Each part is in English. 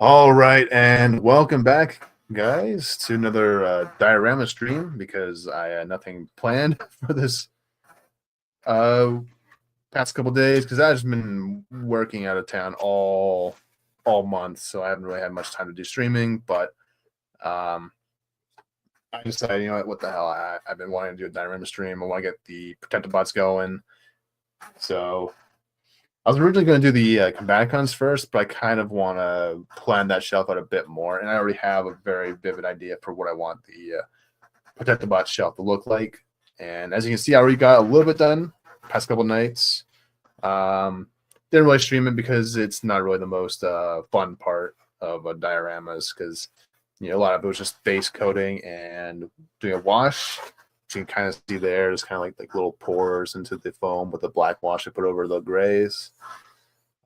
All right, and welcome back, guys, to another diorama stream because I had nothing planned for this uh, past couple days because I've just been working out of town all month, so I haven't really had much time to do streaming. But um, I decided, what the hell? I've been wanting to do a diorama stream. I want to get the Protectobots going, so I was originally going to do the Combaticons first, but I kind of want to plan that shelf out a bit more, and I already have a very vivid idea for what I want the Protectobot shelf to look like. And as you can see, I already got a little bit done past couple nights. Didn't really stream it because it's not really the most fun part of dioramas because a lot of it was just base coating and doing a wash. You can kind of see there's kind of like little pores into the foam with the black wash I put over the grays.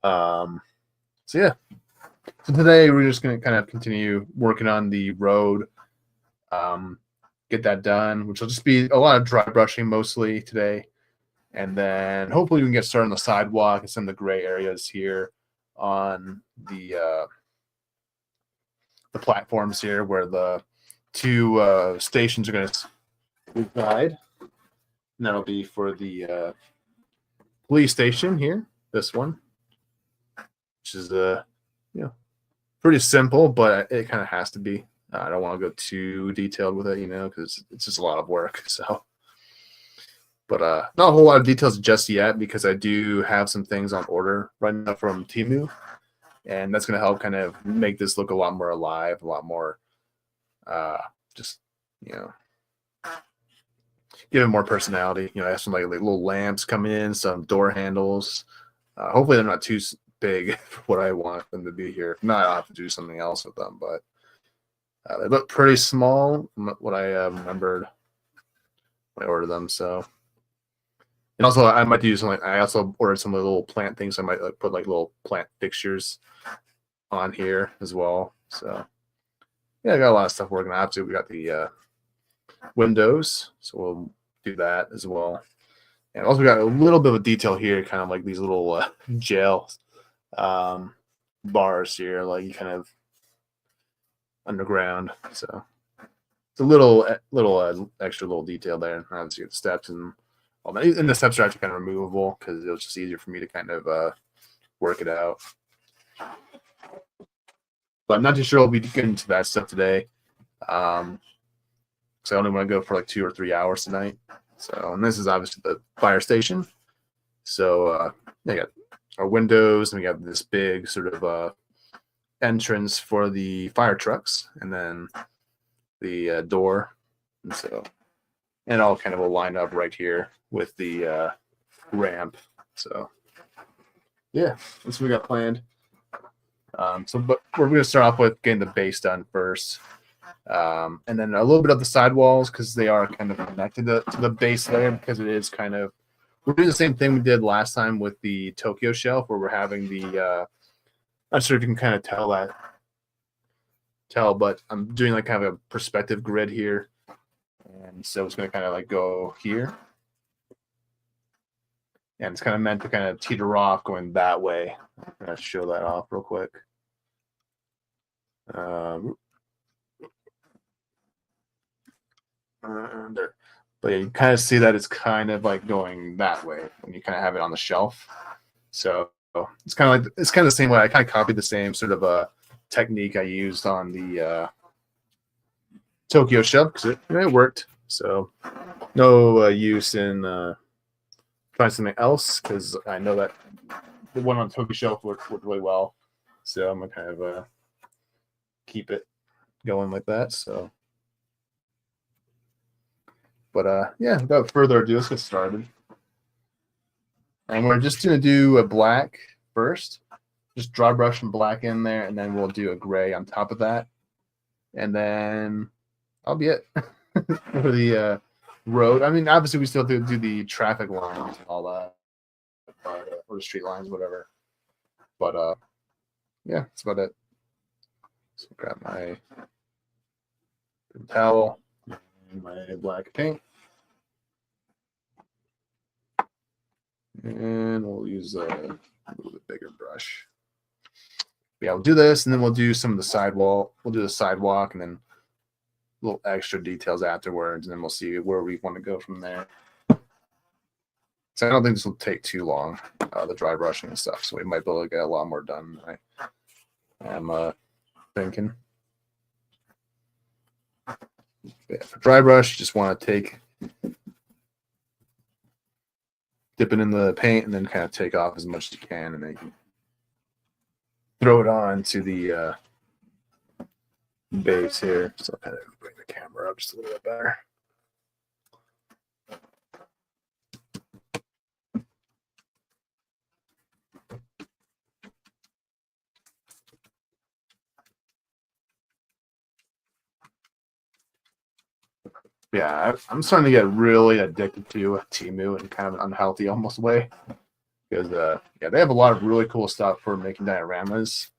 So yeah. So today we're just going to kind of continue working on the road, get that done, which will just be a lot of dry brushing mostly today. And then hopefully we can get started on the sidewalk and some of the gray areas here on the platforms here where the two stations are going to reside. And that'll be for the police station here, this one, which is pretty simple, but it kind of has to be. I don't want to go too detailed with it, because it's just a lot of work. So, but not a whole lot of details just yet because I do have some things on order right now from Temu, and that's going to help kind of make this look a lot more alive, a lot more, just give it more personality. I have some like little lamps come in, some door handles. Hopefully, they're not too big for what I want them to be here. If not, I'll have to do something else with them. But they look pretty small. What I remembered when I ordered them. So, and also I might do something. I also ordered some little plant things. I might put like little plant fixtures on here as well. So, yeah, I got a lot of stuff working. Obviously, we got the windows, so we'll do that as well. And also got a little bit of detail here, kind of like these little jail bars here, like kind of underground. So it's a little extra little detail there. Obviously, the steps and all that. And the steps are actually kind of removable because it was just easier for me to kind of work it out. But I'm not too sure I'll be getting into that stuff today. So I only want to go for like 2 or 3 hours tonight. So, and this is obviously the fire station. So, we got our windows, and we got this big sort of entrance for the fire trucks, and then the door. And so, and all kind of will line up right here with the ramp. So, yeah, that's what we got planned. But we're going to start off with getting the base done first. And then a little bit of the sidewalls because they are kind of connected to the base layer because it is kind of, we're doing the same thing we did last time with the Tokyo shelf where we're having the not sure if you can kind of tell, but I'm doing like kind of a perspective grid here, and so it's going to kind of like go here, and it's kind of meant to kind of teeter off going that way. I'm going to show that off real quick. There. But yeah, you kind of see that it's kind of like going that way when you kind of have it on the shelf. So it's kind of like the same way. I kind of copied the same sort of technique I used on the Tokyo shelf because it worked. So no use in trying something else because I know that the one on the Tokyo shelf worked really well. So I'm gonna kind of keep it going like that. So. But yeah, without further ado, let's get started. And we're just going to do a black first. Just dry brush some black in there, and then we'll do a gray on top of that. And then that'll be it for the road. I mean, obviously, we still have to do the traffic lines and all that, or the street lines, whatever. But yeah, that's about it. So grab my towel and my black paint. And we'll use a little bit bigger brush. yeah, we'll do this, and then we'll do some of the sidewall. We'll do the sidewalk, and then little extra details afterwards, and then we'll see where we want to go from there. So I don't think this will take too long, the dry brushing and stuff. So we might be able to get a lot more done than I am thinking. Yeah, for dry brush, you just want to dip it in the paint and then kind of take off as much as you can, and then you can throw it on to the base here. So I'll kind of bring the camera up just a little bit better. Yeah, I'm starting to get really addicted to Temu in kind of an unhealthy almost way, because yeah, they have a lot of really cool stuff for making dioramas,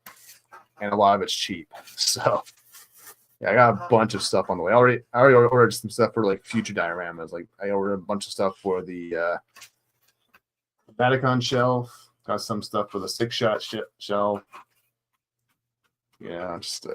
and a lot of it's cheap. So yeah, I got a bunch of stuff on the way. I already ordered some stuff for like future dioramas. Like I ordered a bunch of stuff for the Vatican shelf. Got some stuff for the 6-shot shelf. Yeah, just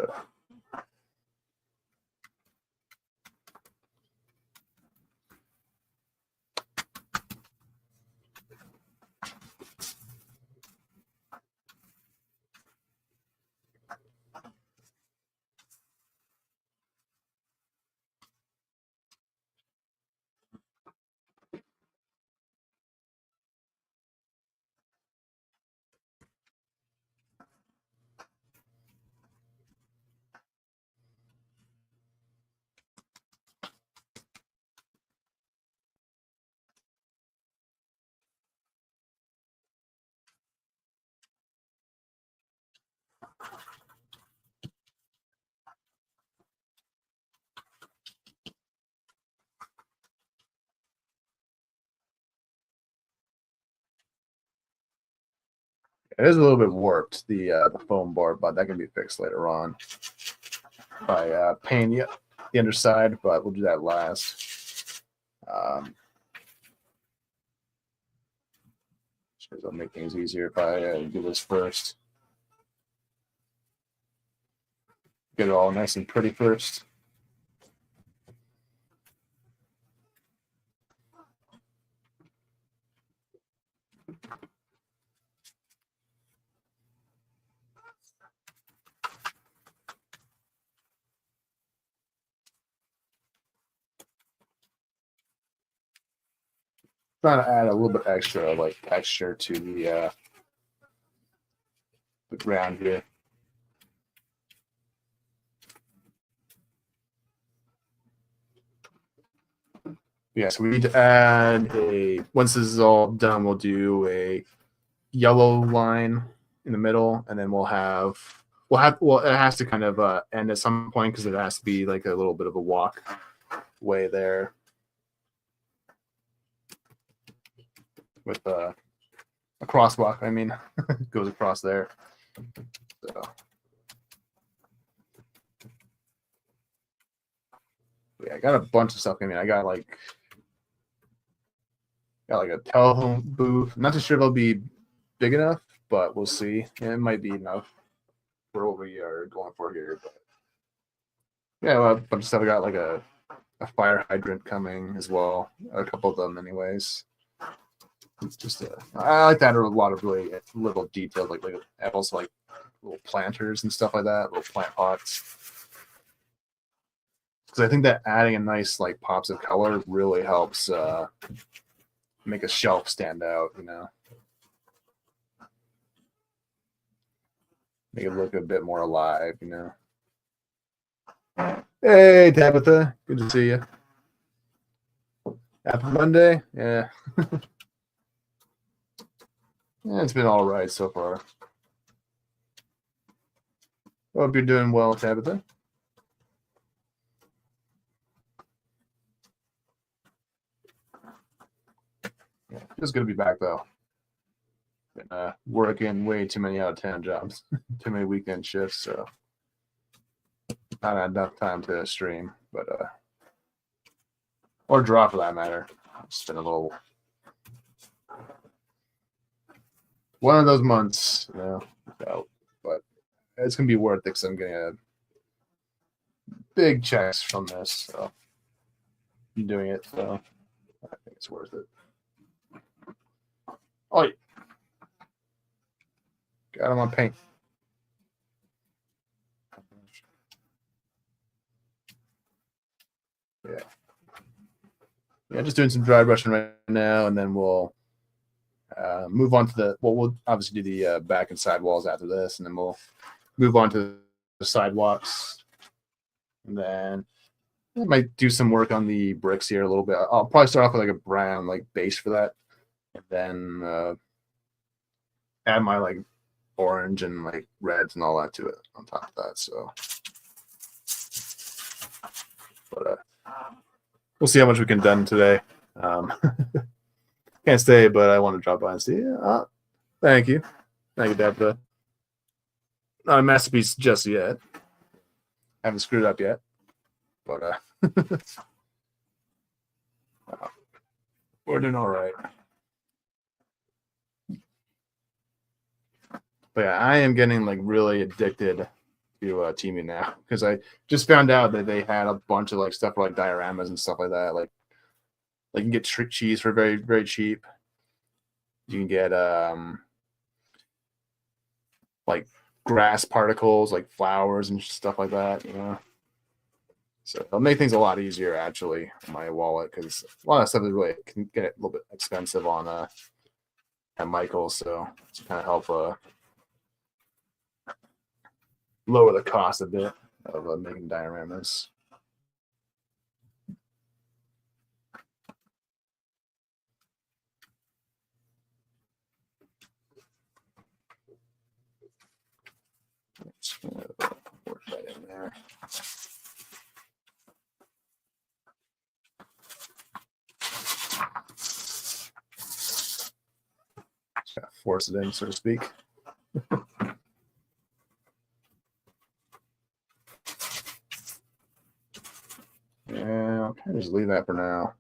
it is a little bit warped, the foam board, but that can be fixed later on by painting the underside, but we'll do that last. It'll make things easier if I do this first. Get it all nice and pretty first. Trying to add a little bit extra like texture to the ground here. Yeah, so we need to add once this is all done, we'll do a yellow line in the middle, and then well, it has to kind of end at some point because it has to be like a little bit of a walk way there with a crosswalk. I mean, goes across there. So yeah, I got a bunch of stuff. I mean, I got like a telephone booth. I'm not too sure if it'll be big enough, but we'll see. Yeah, it might be enough for what we are going for here. But yeah, a bunch of stuff. I got like a fire hydrant coming as well. A couple of them, anyways. It's just I like to add a lot of really little details, like also like little planters and stuff like that, little plant pots. Because I think that adding a nice like pops of color really helps make a shelf stand out, you know. Make it look a bit more alive, you know. Hey, Tabitha. Good to see you. Happy Monday. Yeah. Yeah, it's been all right so far. Hope you're doing well, Tabitha. Yeah, just good to be back, though. Been working way too many out of town jobs, too many weekend shifts, so not had enough time to stream, but or draw for that matter. It's been a little one of those months, you know. So, but it's gonna be worth it because I'm getting a big checks from this. So I'm doing it, so I think it's worth it. Oh, got him on paint. Yeah, just doing some dry brushing right now, and then we'll move on to the. Well, we'll obviously do the back and side walls after this, and then we'll move on to the sidewalks, and then I might do some work on the bricks here a little bit. I'll probably start off with like a brown like base for that, and then add my like orange and like reds and all that to it on top of that. So, but we'll see how much we can done today. Can't stay, but I want to drop by and see. Thank you, Deb. Not a masterpiece just yet. Haven't screwed up yet, but we're doing all right. But yeah, I am getting like really addicted to teaming now because I just found out that they had a bunch of like stuff for like dioramas and stuff like that. Like you can get cheese for very, very cheap. You can get like grass particles, like flowers and stuff like that, you know. So it'll make things a lot easier actually in my wallet because a lot of stuff is really can get a little bit expensive on at Michael's. So it's kind of help lower the cost a bit of making dioramas. Just gonna work that in there. Just gotta force it in, so to speak. Yeah, I'll kind of just leave that for now.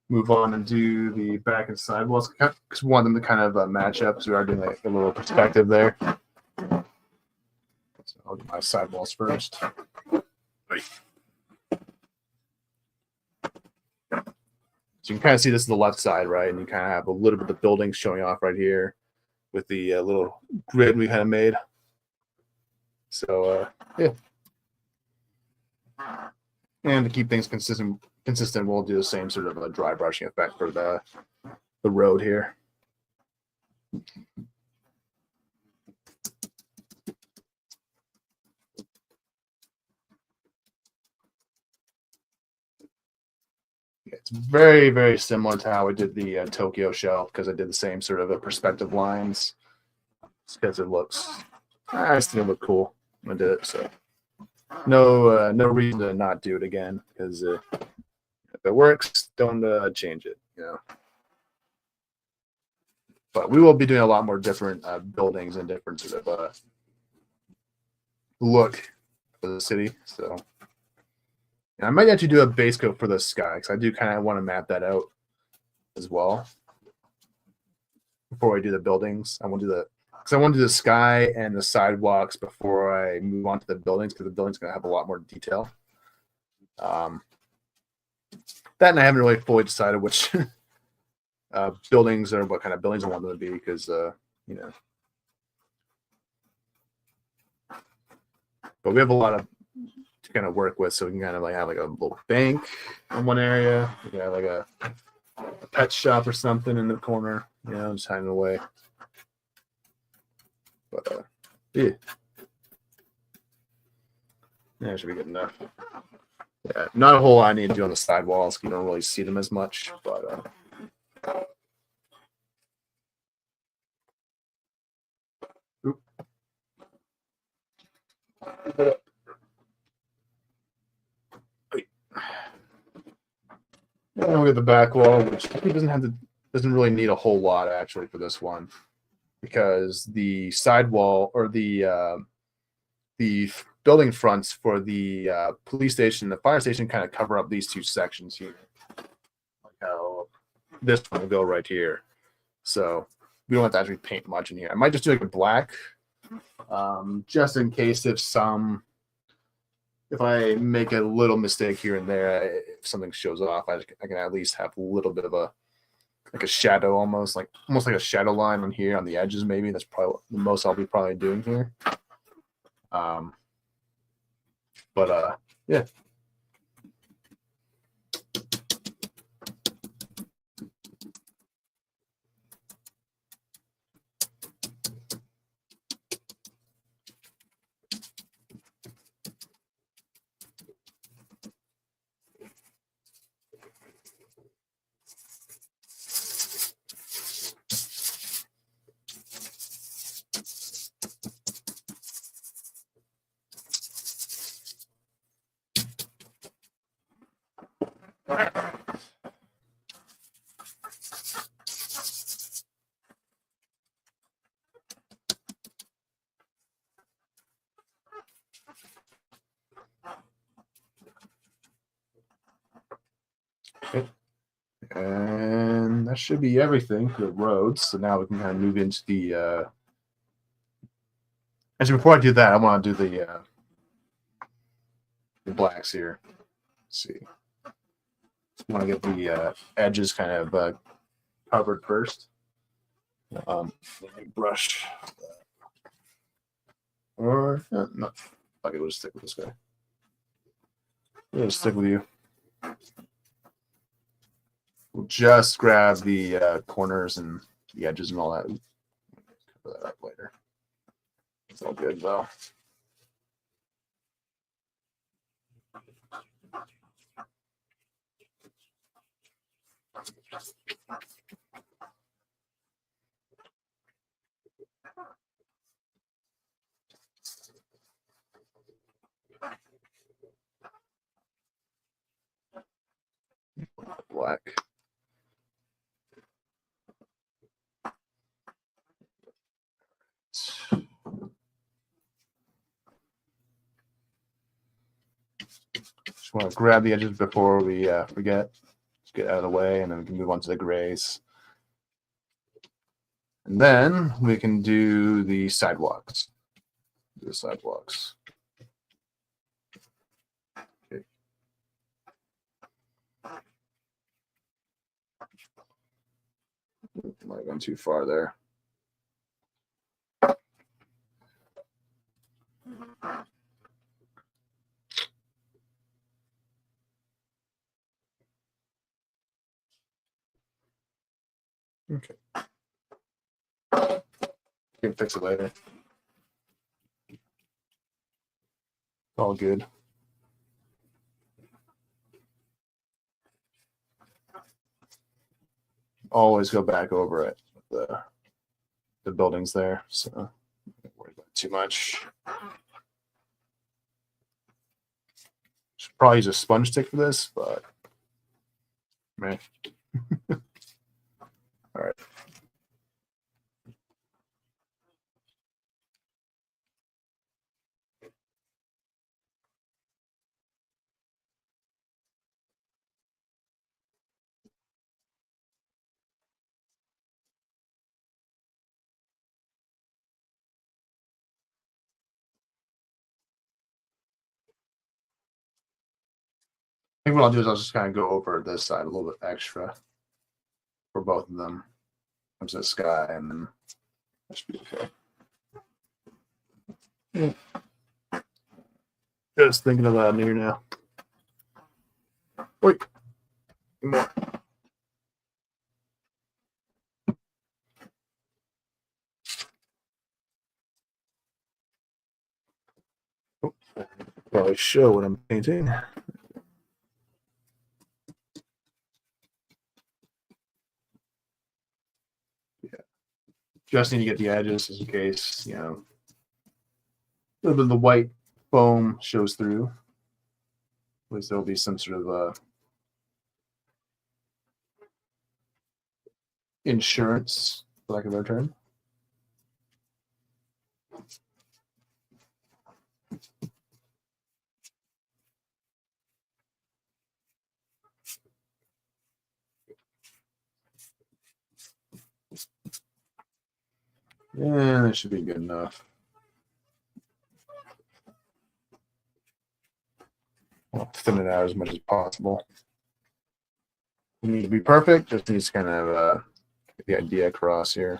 Move on and do the back and side walls because we want them to kind of match up. So we are doing like a little perspective there. So I'll do my side walls first. Wait. So you can kind of see this is the left side, right? And you kind of have a little bit of the buildings showing off right here with the little grid we kind of made. So yeah. And to keep things consistent, we'll do the same sort of a dry brushing effect for the road here. It's very, very similar to how I did the Tokyo shelf because I did the same sort of perspective lines because it looks, I just think it looked cool when I did it. So no reason to not do it again because if it works, don't change it, you know. But we will be doing a lot more different buildings and different sort of look for the city. So I might actually do a base coat for the sky because I do kind of want to map that out as well before I do the buildings. I want to do the sky and the sidewalks before I move on to the buildings because the buildings going to have a lot more detail. That and I haven't really fully decided which buildings or what kind of buildings I want them to be because you know. But we have a lot of to kind of work with, so we can kind of like have like a little bank in one area. We can have like a pet shop or something in the corner, you know, just hiding away. But yeah, that should be good enough. Yeah, not a whole lot I need to do on the sidewalls. You don't really see them as much, but and we have the back wall, which doesn't really need a whole lot actually for this one, because the sidewall or the building fronts for the police station, the fire station, kind of cover up these two sections here, like how this one will go right here. So we don't have to actually paint much in here. I might just do like a black, just in case if I make a little mistake here and there, if something shows off, I can at least have a little bit of a shadow, almost like a shadow line on here on the edges. Maybe that's probably the most I'll be probably doing here. But yeah. Okay. And that should be everything for the roads. So now we can kind of move into the. Actually, before I do that, I want to do the blacks here. Let's see. I want to get the edges kind of covered first. Let me brush. Or no, okay, we'll just stick with this guy. We'll just stick with you. We'll just grab the corners and the edges and all that. Cover that up later. It's all good though. Black. Just want to grab the edges before we forget. Just get out of the way, and then we can move on to the grays. And then we can do the sidewalks. The sidewalks. Okay. Might have gone too far there. Okay. You can fix it later. All good. Always go back over it. The buildings there, so don't worry about it too much. Should probably use a sponge stick for this, but man. All right. I think what I'll do is I'll just kind of go over this side a little bit extra for both of them. Comes to the sky, and then that should be okay. Yeah. Just thinking of that here now. Wait. More. Oh, probably show what I'm painting. Just need to get the edges just in case, a little bit of the white foam shows through. At least there'll be some sort of insurance, for lack of a better term. Yeah, that should be good enough. I'll thin it out as much as possible. It needs to be perfect, just needs to kind of get the idea across here.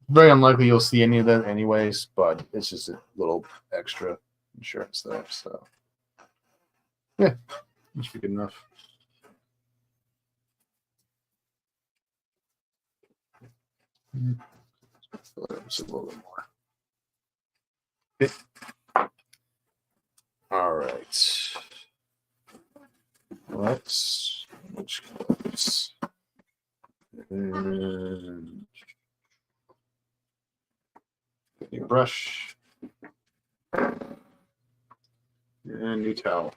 Very unlikely you'll see any of that anyways, but it's just a little extra insurance there. So, yeah, that should be good enough. Just a little bit more. Okay. All right. Let's switch colors. And new brush. And new towel.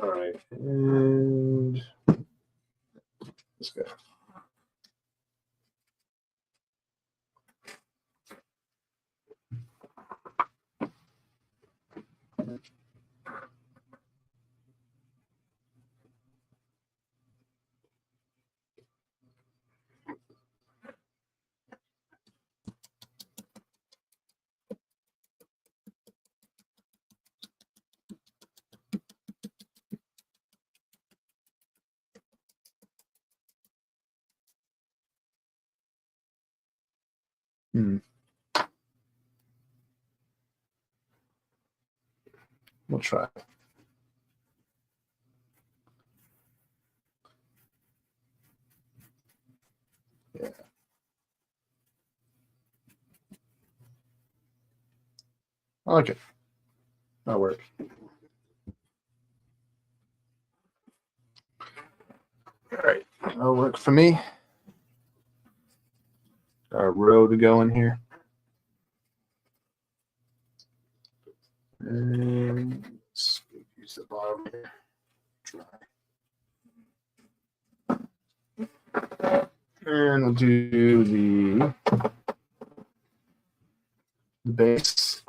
All right. And this guy. We'll try. Yeah. I like it. That'll work. All right. That'll work for me. Got a row to go in here. And let's use the bottom here. Try. And we'll do the base,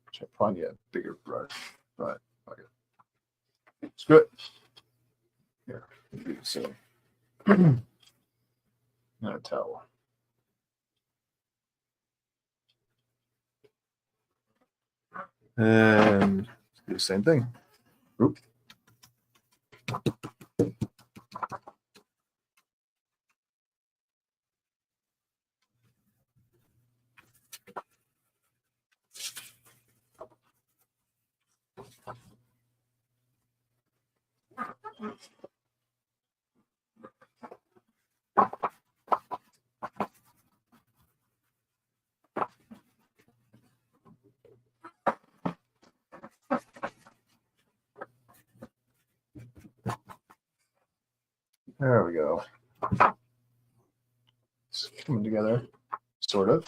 which I probably need a bigger brush, but okay. It's good. Here, so and a towel. And do the same thing. Oop. There we go. It's coming together, sort of.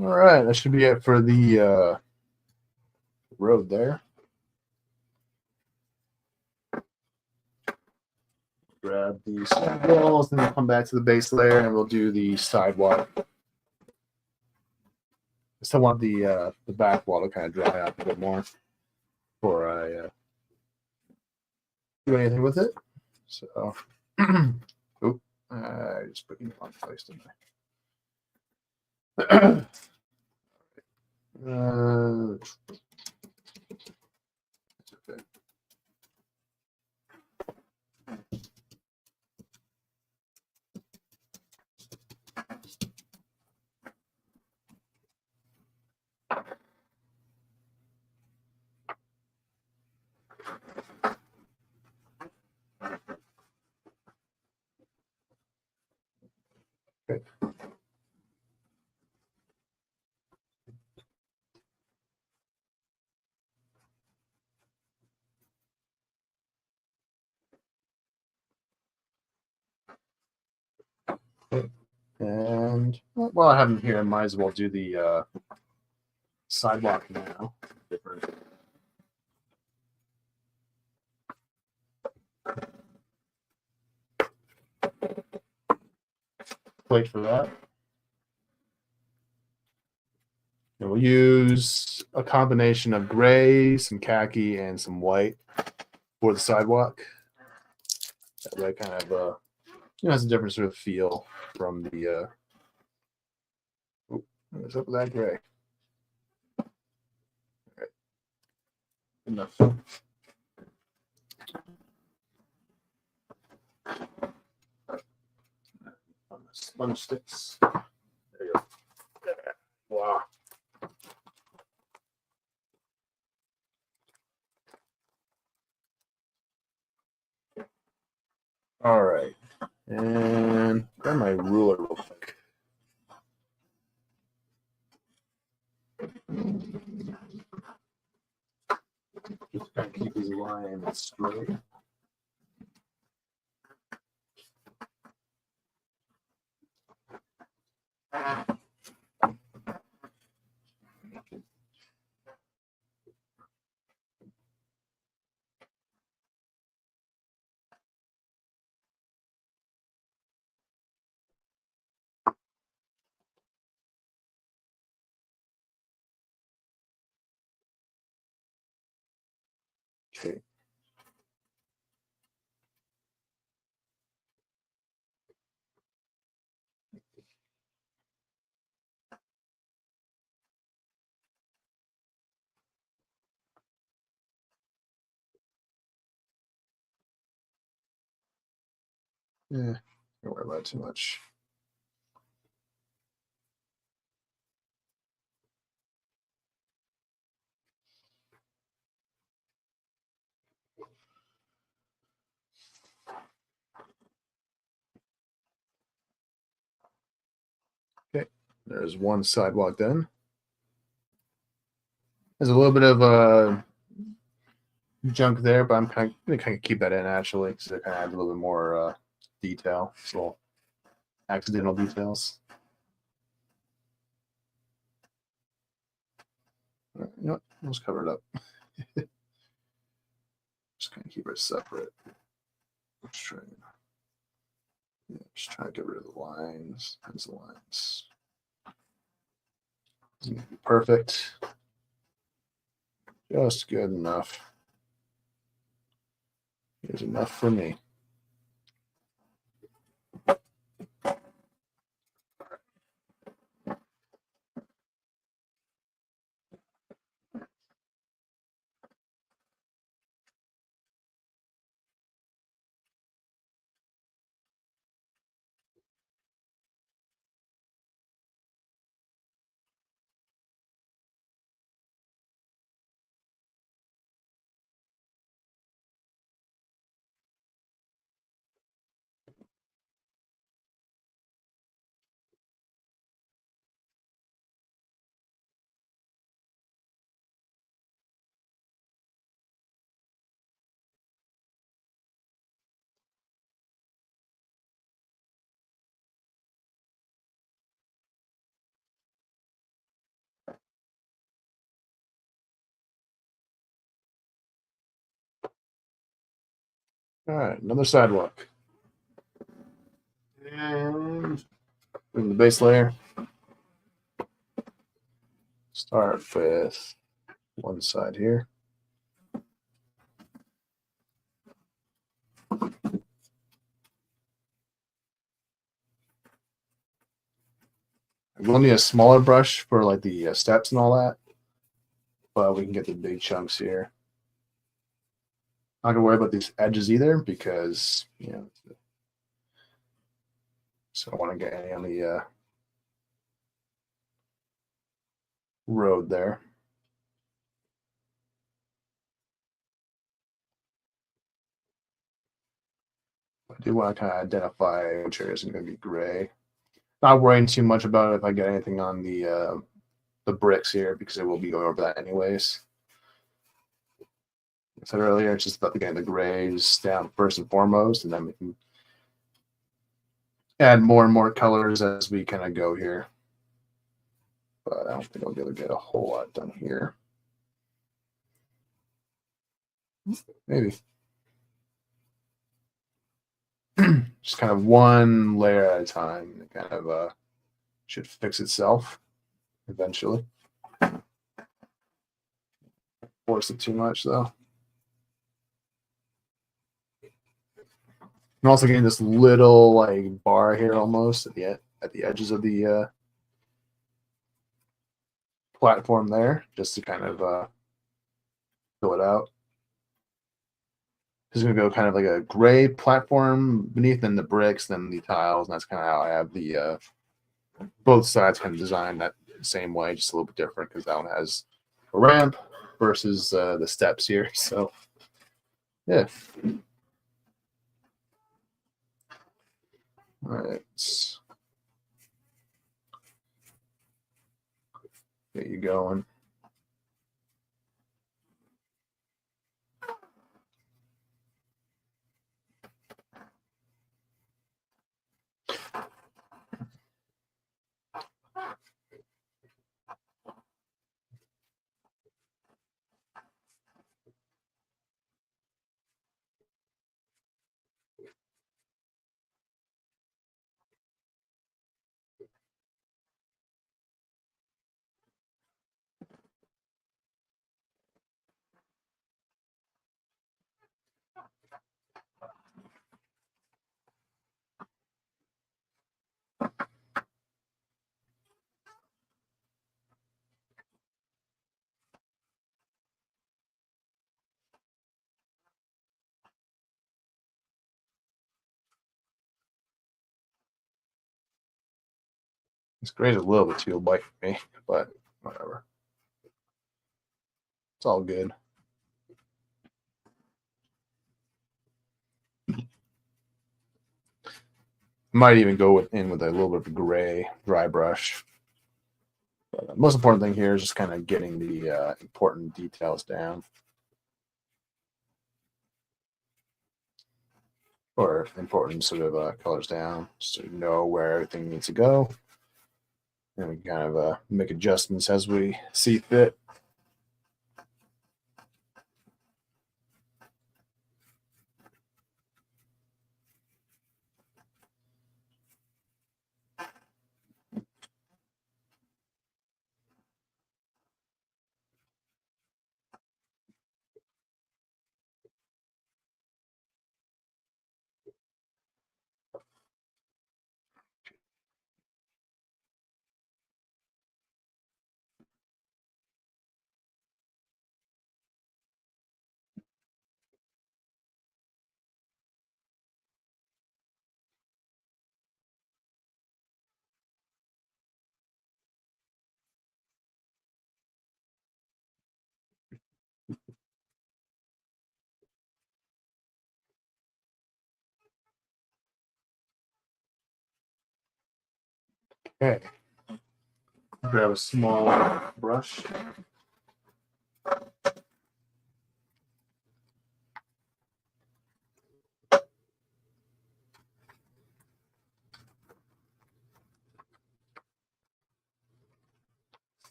All right, that should be it for the road there. Grab the sidewalls, then we'll come back to the base layer and we'll do the sidewalk. I still want the back wall to kind of dry out a bit more before I do anything with it. So, oop, I just put in the wrong place, didn't I? It's okay. Okay. And while I have them here, I might as well do the sidewalk now. Different. Wait for that. And we'll use a combination of gray, some khaki, and some white for the sidewalk. That way, kind of has a different sort of feel from the. What's up with that gray? All right. Enough. Sponge sticks. There you go. Wow. All right. And grab my ruler real quick. Just kind of keep these lines straight. Okay. Yeah, don't worry about it too much. Okay, there's one sidewalk done. There's a little bit of junk there, but I'm gonna kind of keep that in actually, because it kind of adds a little bit more detail, little accidental details. You know what? Let's cover it up. Just kind of keep it separate. Let's try. Yeah, just trying to get rid of the lines, pencil lines. Perfect. Just good enough. Is enough for me. All right, another sidewalk. And bring the base layer. Start with one side here. We'll need a smaller brush for like the steps and all that, but we can get the big chunks here. Not gonna worry about these edges either because so I don't want to get any on the road there. I do want to kind of identify which area is going to be gray. Not worrying too much about it if I get anything on the bricks here because it will be going over that anyways. I said earlier, it's just about getting the grays down first and foremost, and then we can add more and more colors as we kind of go here. But I don't think I'll be able to get a whole lot done here. Maybe. Just kind of one layer at a time. It kind of should fix itself eventually. Force it too much though. I'm also getting this little like bar here almost at the edges of the platform there, just to kind of fill it out. This is going to go kind of like a gray platform beneath, then the bricks, then the tiles, and that's kind of how I have the both sides kind of designed that same way, just a little bit different because that one has a ramp versus the steps here. So yeah. All right. Get you going. This gray's a little bit too white for me, but whatever. It's all good. Might even go in with a little bit of gray dry brush. But the most important thing here is just kind of getting the important details down. Or important sort of colors down, so you know where everything needs to go. And we kind of make adjustments as we see fit. Okay. Grab a small brush.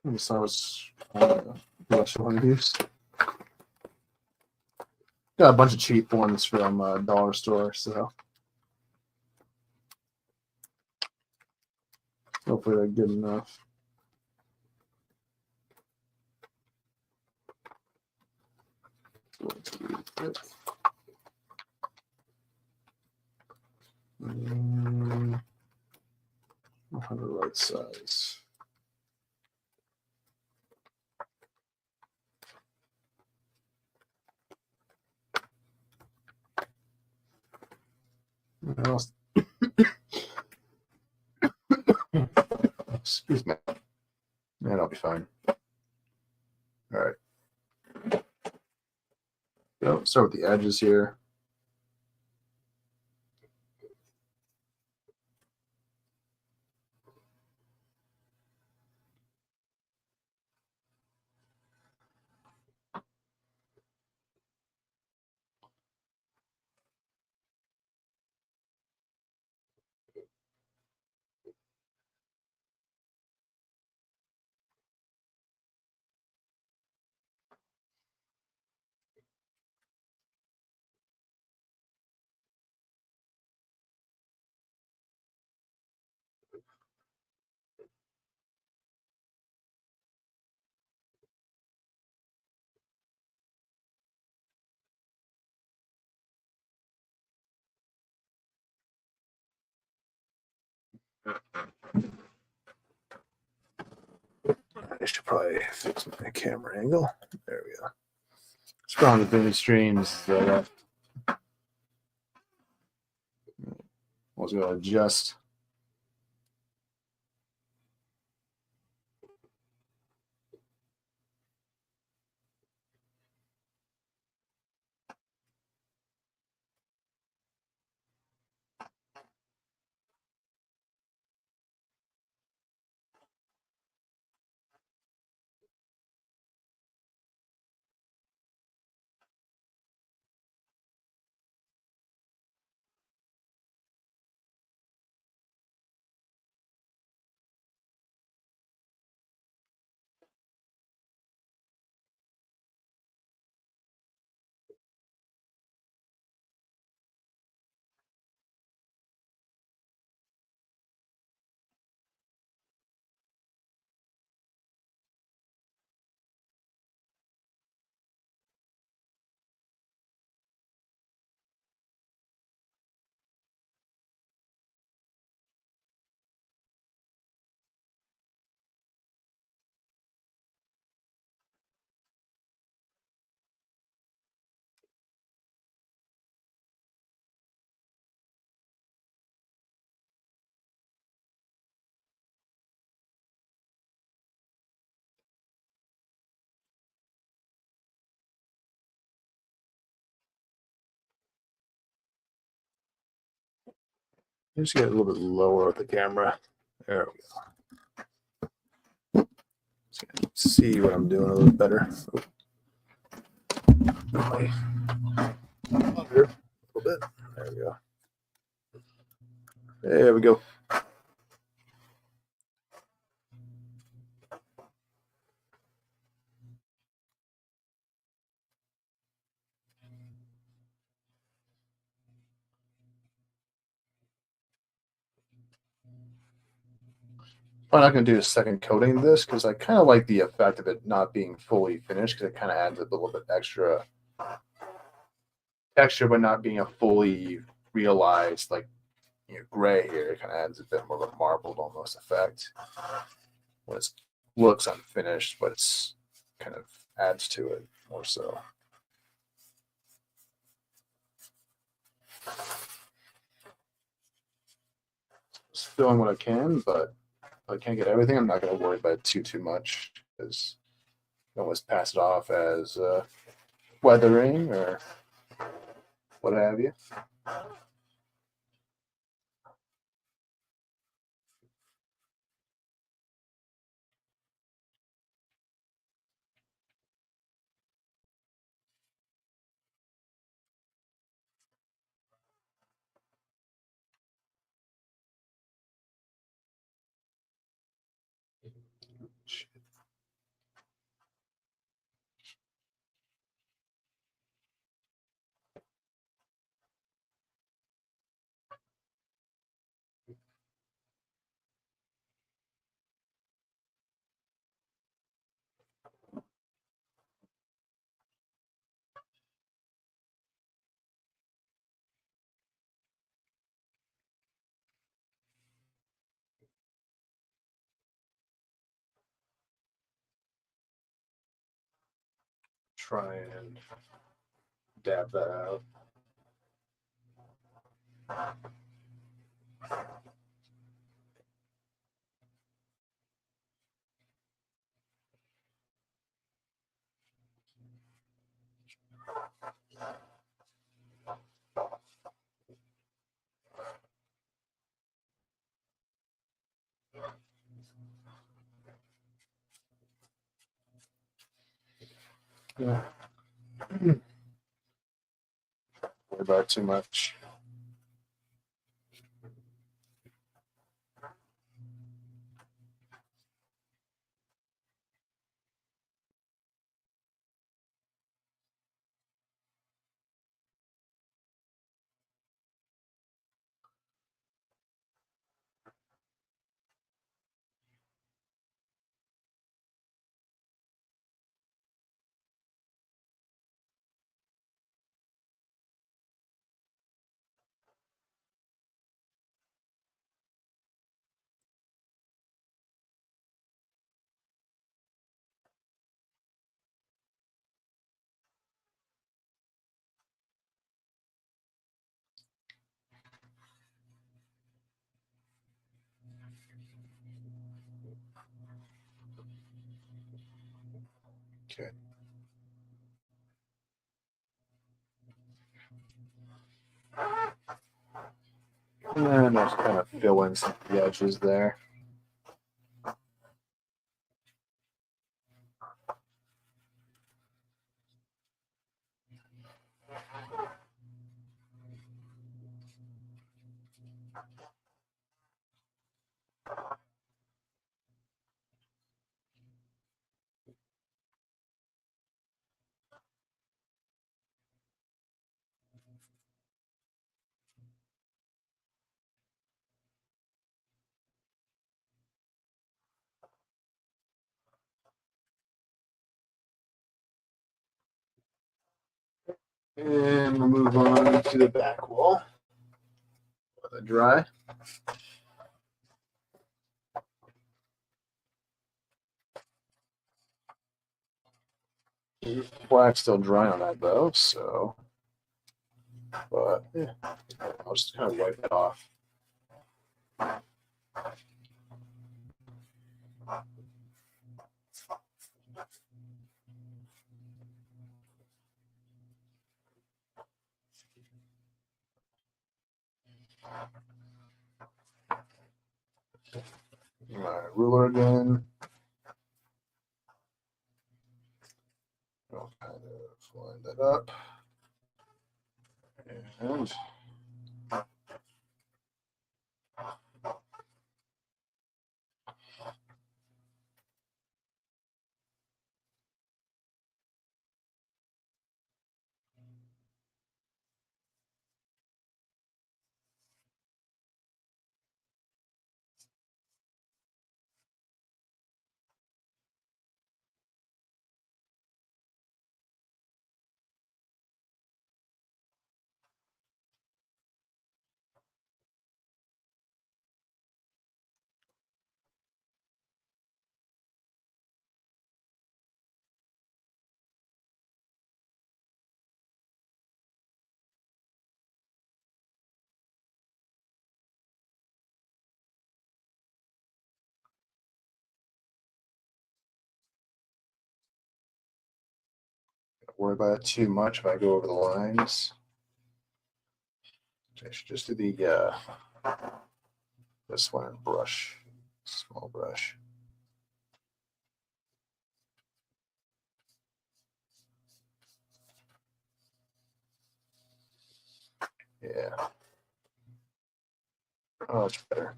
Let me start with What you want to use? Got a bunch of cheap ones from dollar store, so hopefully they're good enough. I'll have the right size. Excuse me. Man, I'll be fine. All right. So start with the edges here. I should probably fix my camera angle. There we go. Strong vintage streams that I was going to adjust. Just get a little bit lower with the camera. There we go. See what I'm doing a little better. Under a little bit. There we go. There we go. I'm not going to do a second coating of this because I kind of like the effect of it not being fully finished because it kind of adds a little bit extra texture, but not being a fully realized like gray here. It kind of adds a bit more of a marbled almost effect when it looks unfinished, but it's kind of adds to it more so. Just doing what I can, but if I can't get everything, I'm not going to worry about it too much because I always pass it off as weathering or what have you. try and dab that out. Yeah. Worry about it too much. Okay. And then I'll just kind of fill in some of the edges there. And we'll move on to the back wall. Let it dry. Black's still dry on that though, so but yeah, I'll just kind of wipe it off. My ruler again. I'll kind of line that up. And don't worry about it too much if I go over the lines. I should just do the this one and brush, small brush. Yeah. Oh, that's better.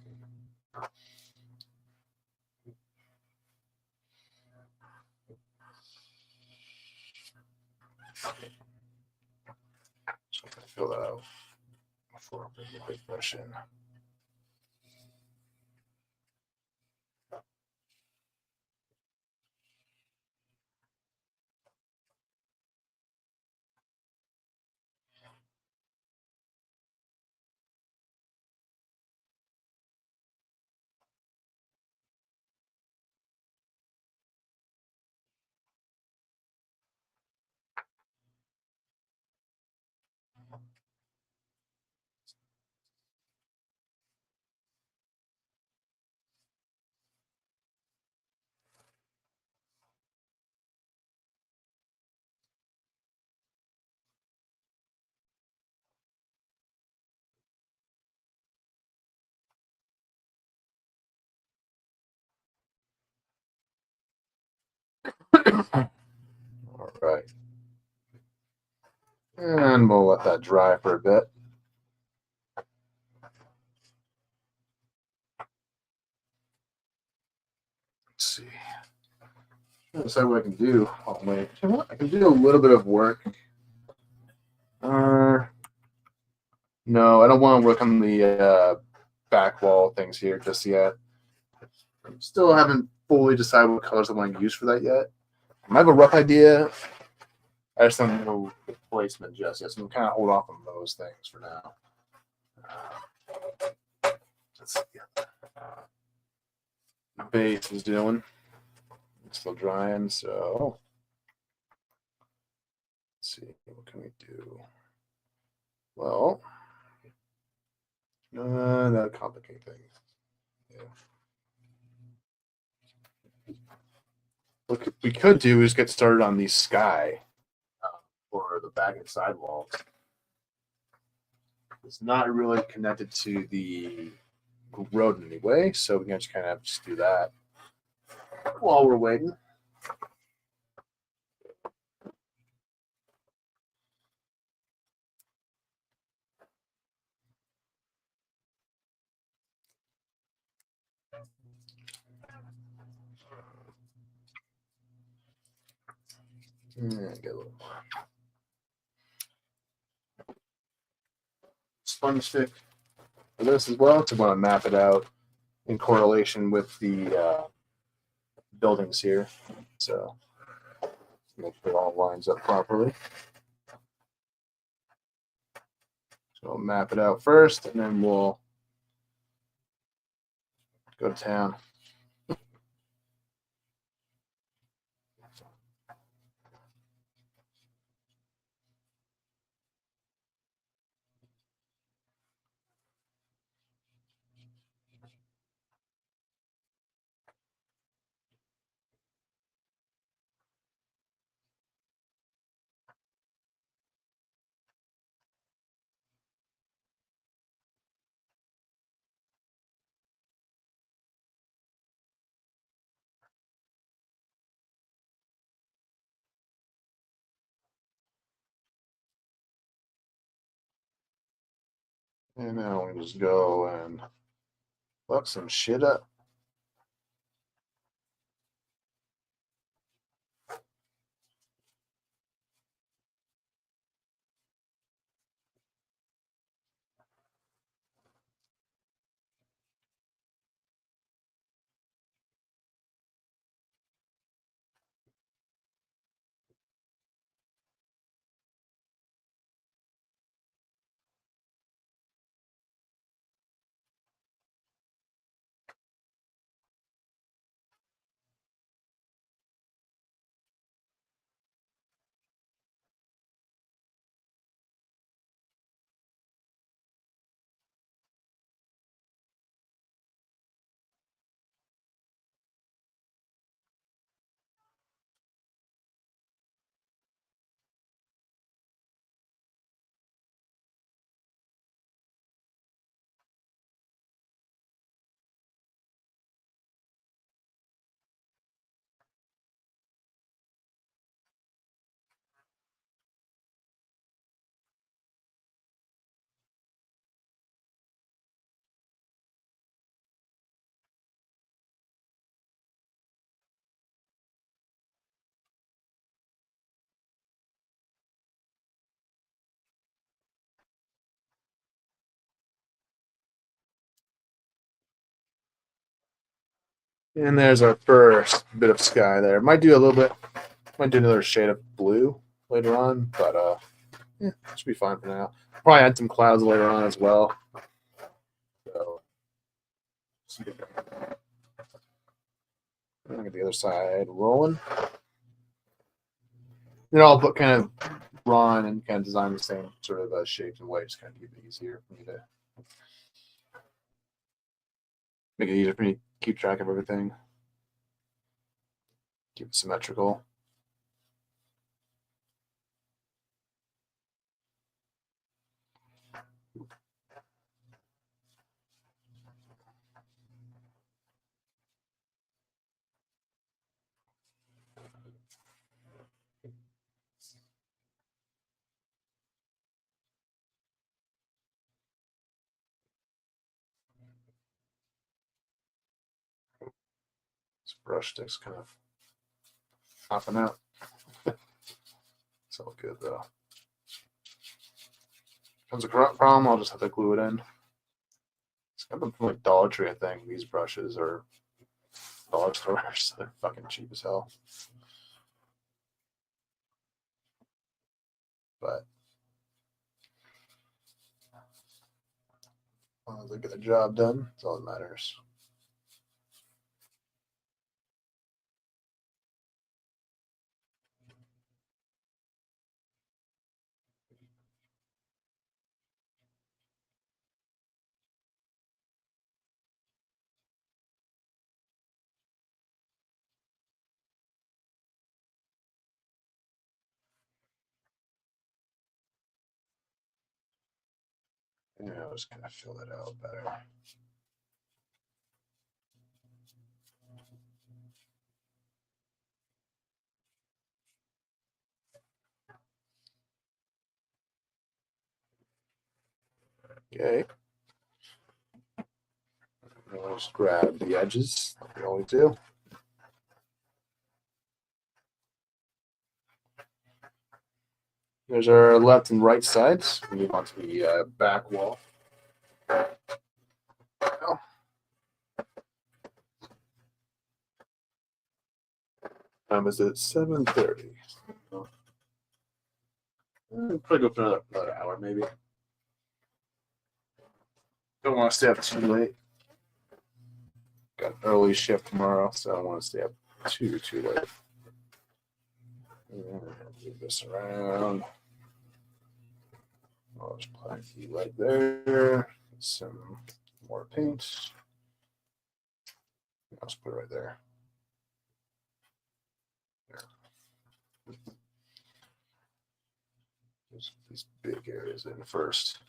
So I'm gonna fill that out before I bring the big brush in. All right. And we'll let that dry for a bit. Let's see. Decide what I can do. Oh, wait. I can do a little bit of work. No, I don't want to work on the back wall things here just yet. Still haven't fully decided what colors I want to use for that yet. I have a rough idea. I just don't know the placement just yet, so I'm kind of hold off on those things for now. Let's see. The base is doing. It's still drying, so let's see. What can we do? Well, that'll complicate things. Yeah. What we could do is get started on the sky for the back and side walls. It's not really connected to the road in any way, so we can just kind of just do that while we're waiting. Get a little sponge stick for this as well to want to map it out in correlation with the buildings here. So make sure it all lines up properly. So we'll map it out first, and then we'll go to town. And now we just go and fuck some shit up. And there's our first bit of sky there. Might do a little bit, might do another shade of blue later on, but yeah, should be fine for now. Probably add some clouds later on as well. So, I'll get the other side rolling. They're all kind of drawn and kind of designed the same sort of shapes and ways, kind of keep it easier for me to make it easier for me to keep track of everything. Keep it symmetrical. This brush stick's kind of popping out. It's all good though. If there's a problem, I'll just have to glue it in. It's kind of from like Dollar Tree, I think. These brushes are dollar stores. They're fucking cheap as hell. But as long as I get the job done, that's all that matters. Yeah, I'll just kind of fill it out better. Okay. I'll just grab the edges like we always do. There's our left and right sides. We move on to the back wall. Now, time is at 7:30. Probably go for another hour, maybe. Don't want to stay up too late. Got an early shift tomorrow, so I don't want to stay up too late. Move this around. I'll just apply a key right there. Some more paint. I'll just put it right there. There's these big areas in first.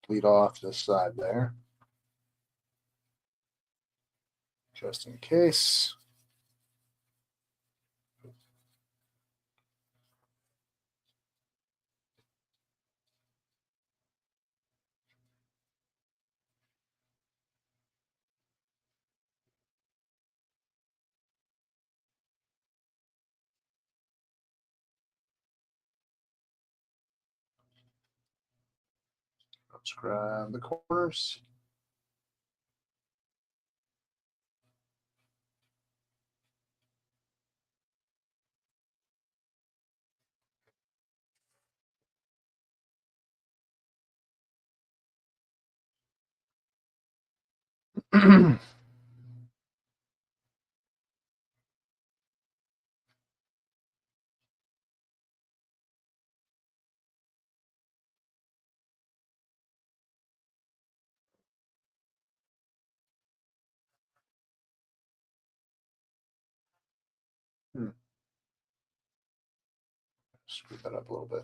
Bleed off this side there, just in case. Let's grab the corners. Screw that up a little bit.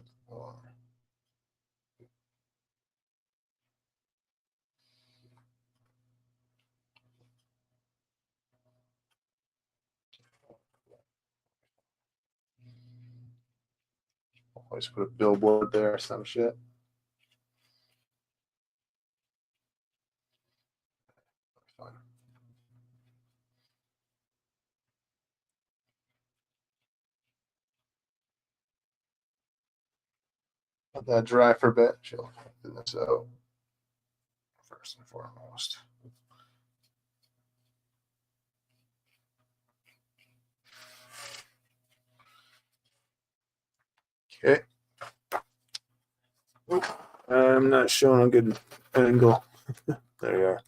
Always put a billboard there or some shit. Fine. Let that dry for a bit. Chill this out first and foremost. Okay. I'm not showing a good angle. There you are.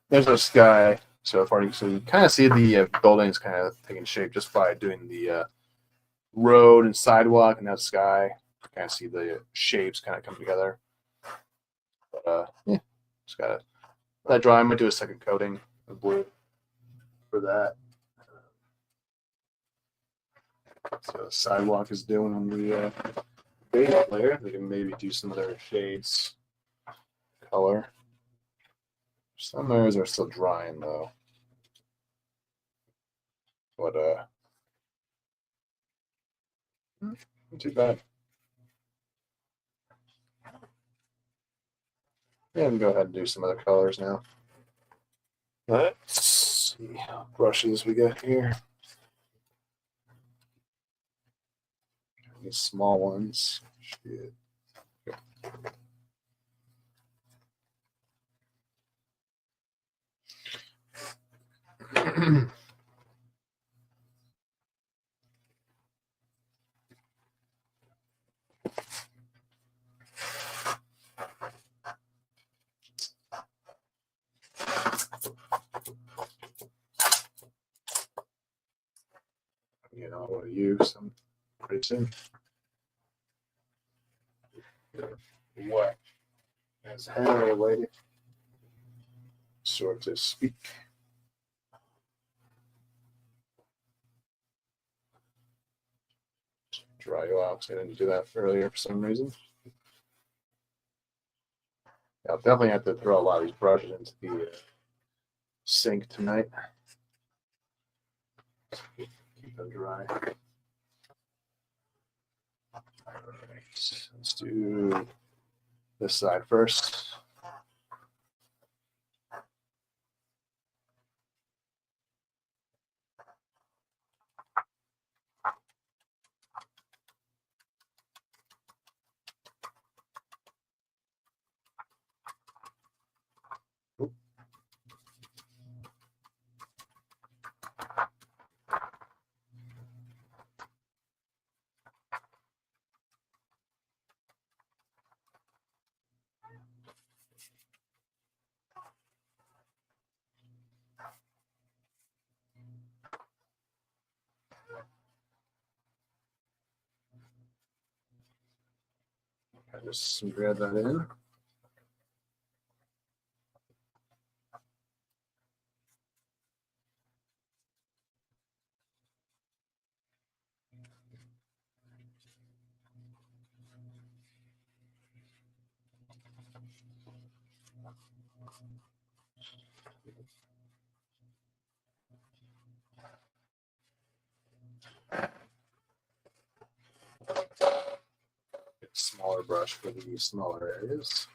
There's a sky so far, so you kind of see the buildings kind of taking shape just by doing the road and sidewalk and that sky. You kind of see the shapes kind of come together. But yeah, just gotta let that dry. I might do a second coating of blue for that. So the sidewalk is doing on the base layer. We can maybe do some other shades, color. Some areas are still drying though. But not too bad. Yeah, and go ahead and do some other colors now. Let's see how brushes we got here. These small ones. Shit. You know what to use them pretty soon. What? As hair related, so to speak. Dry you out. So I didn't do that earlier for some reason. Yeah, I'll definitely have to throw a lot of these brushes into the sink tonight. Keep them dry. All right, let's do this side first. I just smear that in. Get a smaller brush for the smaller areas.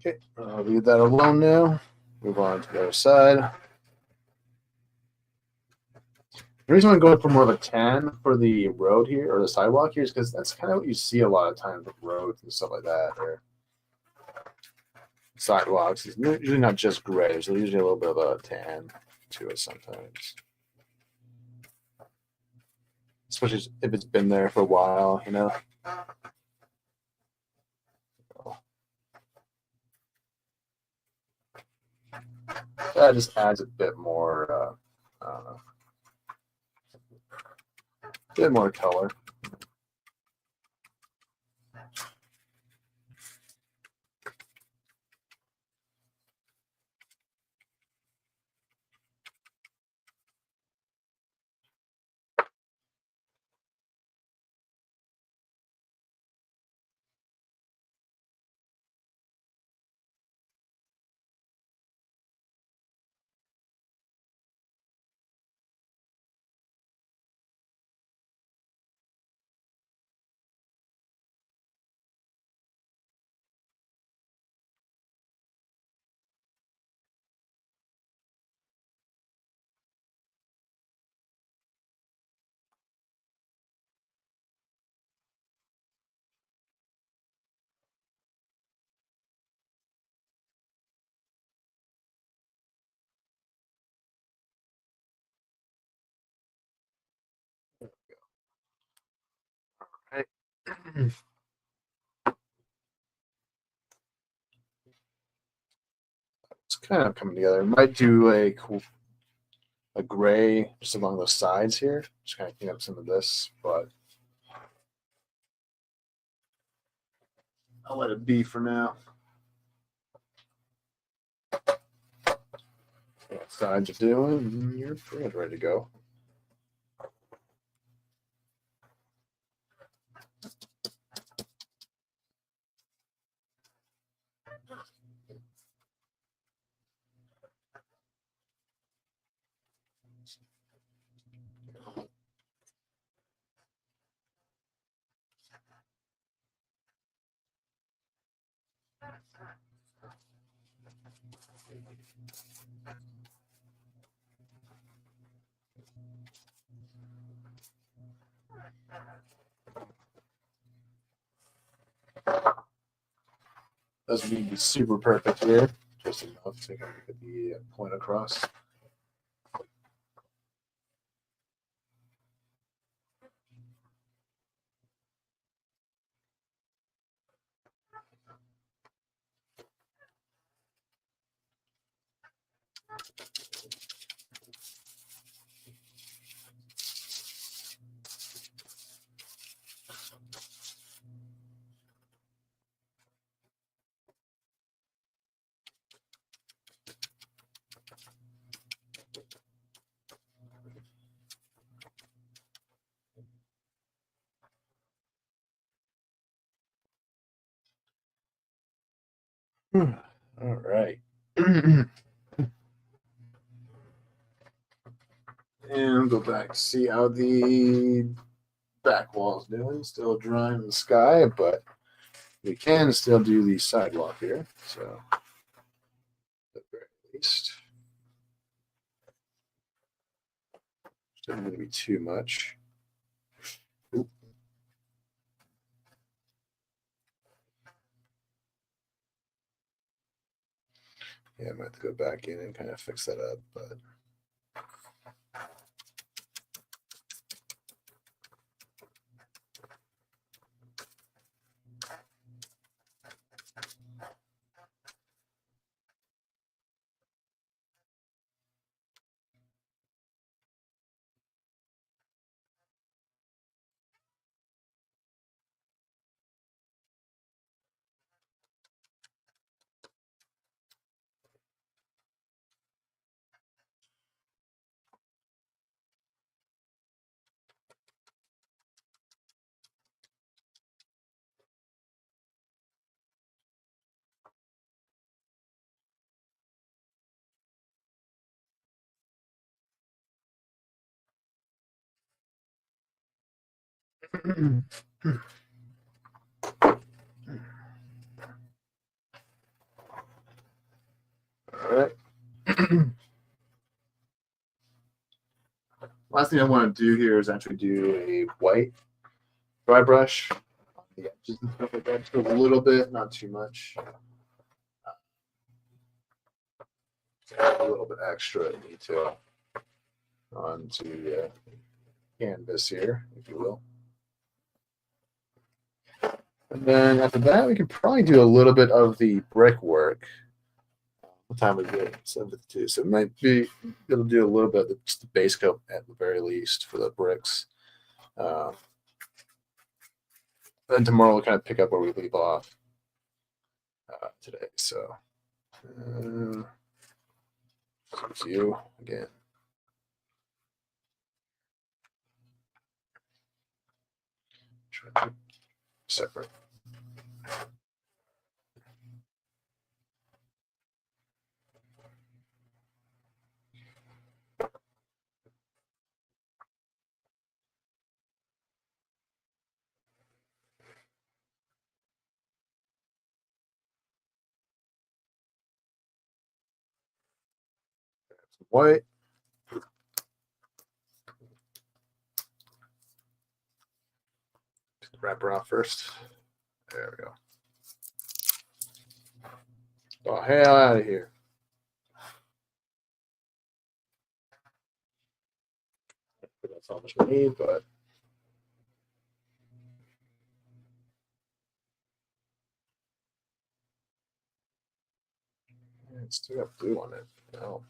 Okay, I'll leave that alone now. Move on to the other side. The reason I'm going for more of a tan for the road here or the sidewalk here is because that's kind of what you see a lot of times with roads and stuff like that. Or sidewalks is usually not just gray. There's usually a little bit of a tan to it sometimes, especially if it's been there for a while. That just adds a bit more. I don't know, a bit more color. Right. It's kind of coming together. Might do a gray just along the sides here. Just kind of clean up some of this, but I'll let it be for now. What sides are doing? You're pretty much ready to go. Doesn't need to be super perfect here, just enough to kind of get the point across. All right. And go back to see how the back wall's doing. Still dry in the sky, but we can still do the sidewalk here. So, at the very least, it's not going to be too much. Oop. Yeah, I might have to go back in and kind of fix that up, but. All right. Last thing I want to do here is actually do a white dry brush on the edges and stuff like that. Just a little bit, not too much. a little bit extra detail onto the canvas here, if you will. And then after that, we can probably do a little bit of the brickwork. What time is it? 7:52. So it might be, it'll do a little bit of just the base coat at the very least for the bricks. Then tomorrow we'll kind of pick up where we leave off today. So, it's you again. Separate. White. Wrap her off first. There we go. Oh, hell out of here. That's how much we need, but it's still got blue on it. No.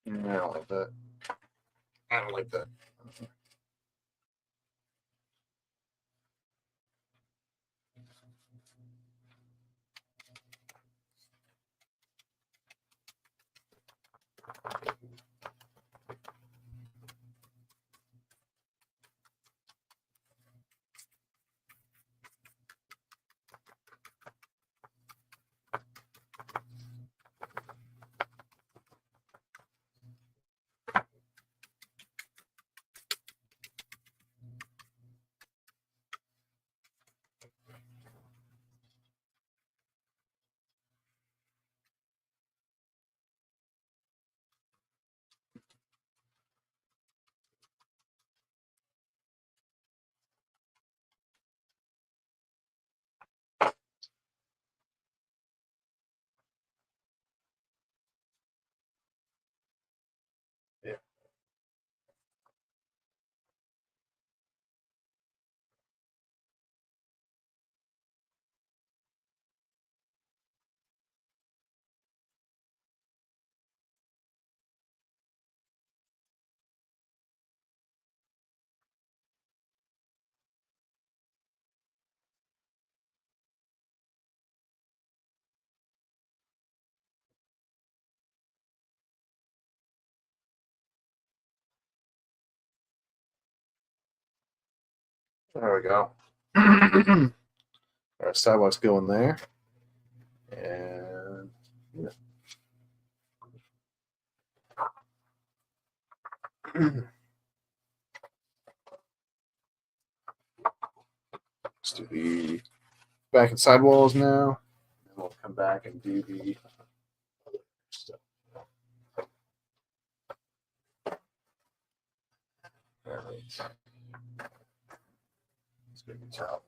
I don't like that. I don't like that. Yeah. There we go. Our sidewalk's going there. And yeah. Let's do the back and side walls now. And we'll come back and do the other stuff. All right. Let's make the top.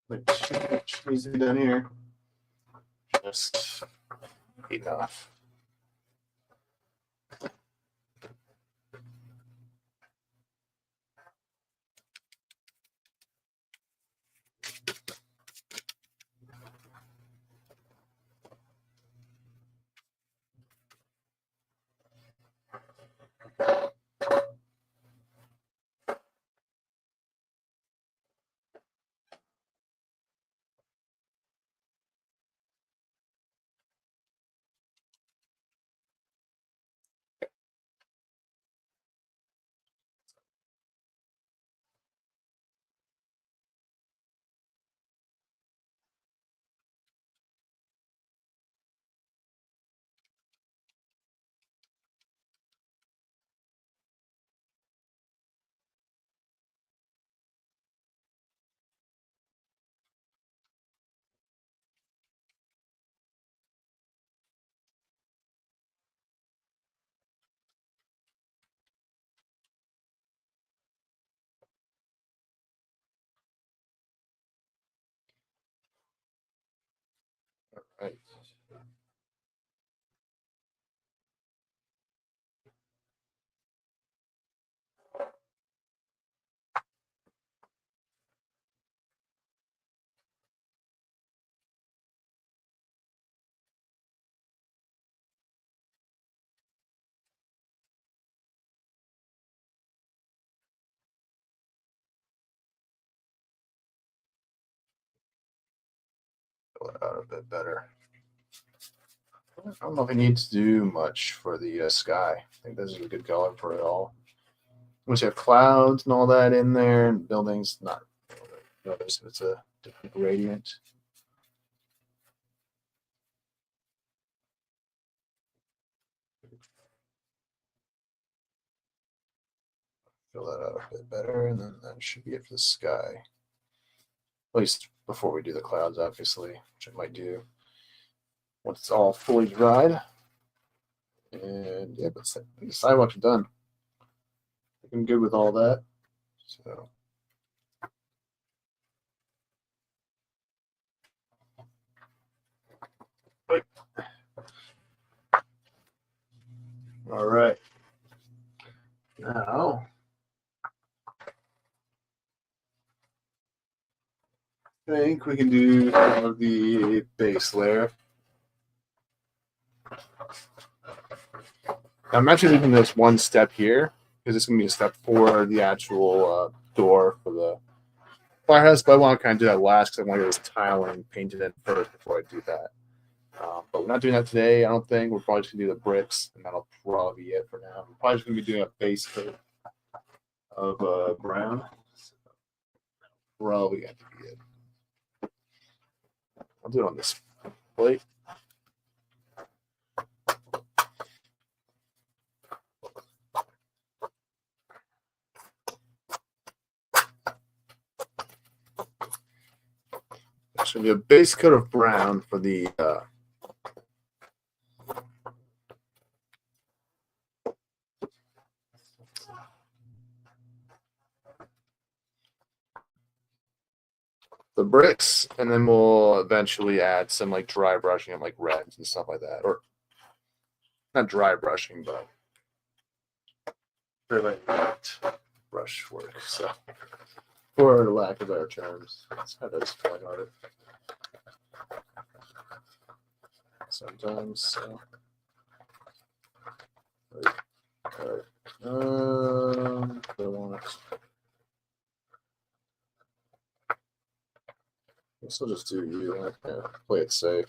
Which needs to be done here. Just enough. Right. Fill it out a bit better. I don't know if I need to do much for the sky. I think this is a good color for it all. Once you have clouds and all that in there, and buildings, not notice it's a different gradient. Fill that out a bit better, and then that should be it for the sky. At least before we do the clouds, obviously, which I might do once it's all fully dried. And yeah, but the sidewalks are done. I'm good with all that. So all right. Now I think we can do the base layer. I'm actually leaving this one step here because it's going to be a step for the actual door for the firehouse, but I want to kind of do that last because I want to get this tiling painted in first before I do that. But we're not doing that today, I don't think. We're probably just going to do the bricks, and that'll probably be it for now. We're probably just going to be doing a base coat of brown. So probably got to be it. I'll do it on this plate. It's going to be a base coat of brown for the bricks, and then we'll eventually add some like dry brushing and like reds and stuff like that, or not dry brushing, but really brush work. So, for lack of better terms, that's how that's feeling on it. Sometimes. So. All right. I want. Guess I'll just do you. Yeah, play it safe.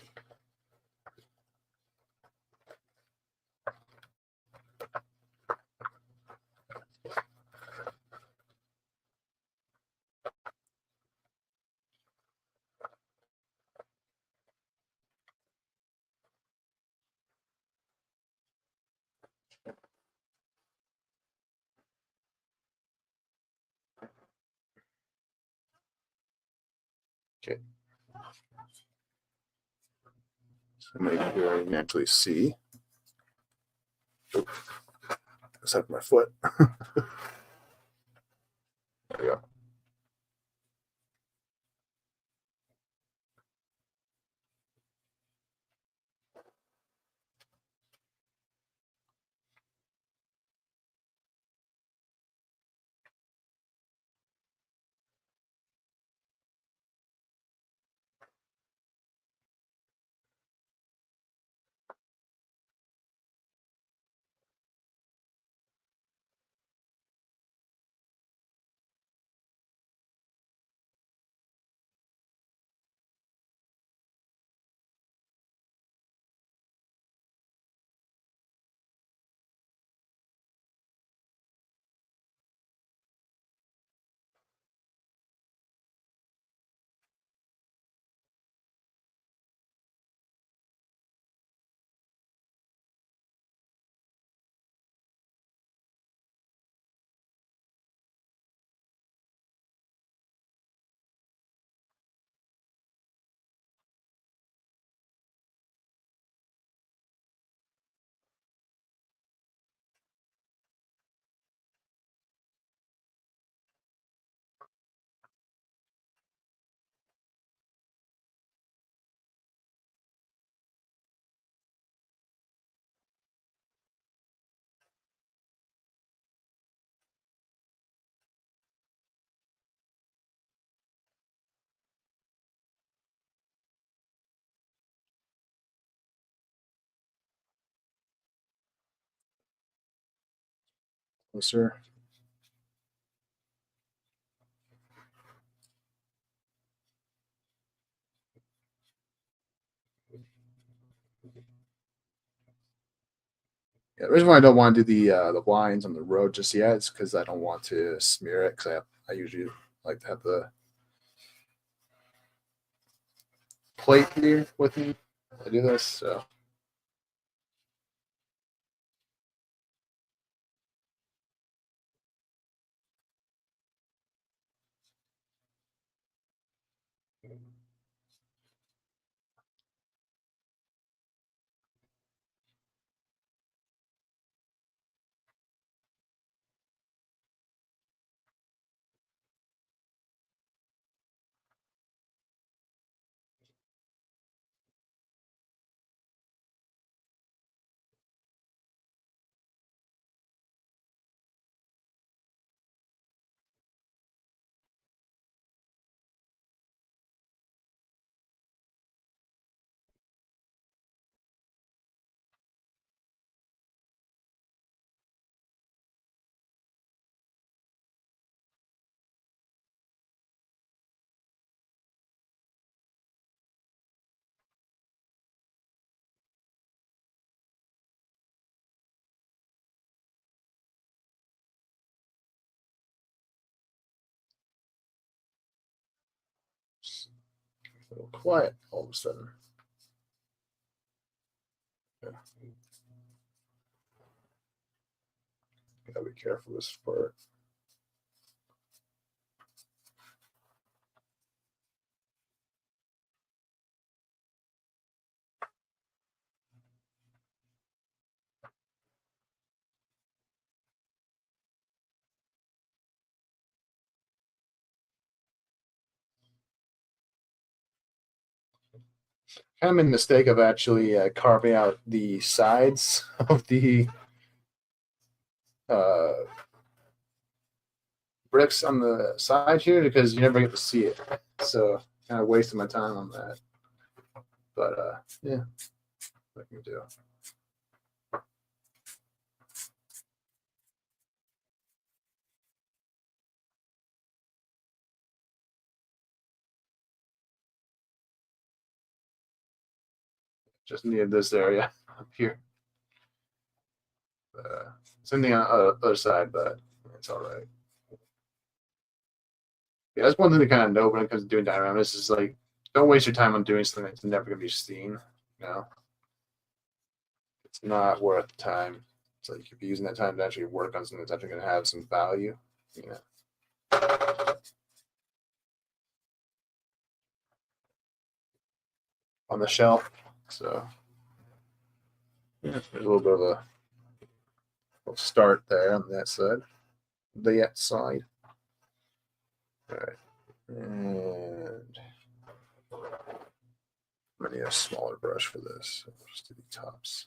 Okay. So make sure I can actually see. Oop. Except my foot. There we go. Closer. Yeah, the reason why I don't want to do the lines on the road just yet is because I don't want to smear it. Because I usually like to have the plate here with me. I do this, so it's a little quiet all of a sudden. Yeah, gotta be careful with this part. Kind of made the mistake of actually carving out the sides of the uh, bricks on the side here because you never get to see it. So kind of wasted my time on that. But yeah, what can you do? Just needed this area up here. Same thing on the other side, but it's all right. Yeah, that's one thing to kind of know when it comes to doing dioramas is like, don't waste your time on doing something that's never going to be seen. You know, it's not worth the time. It's like you could be using that time to actually work on something that's actually going to have some value. You know, on the shelf. So yeah, there's a little bit of a little start there on that side. The side. All right, and I'm gonna need a smaller brush for this. So just do the tops.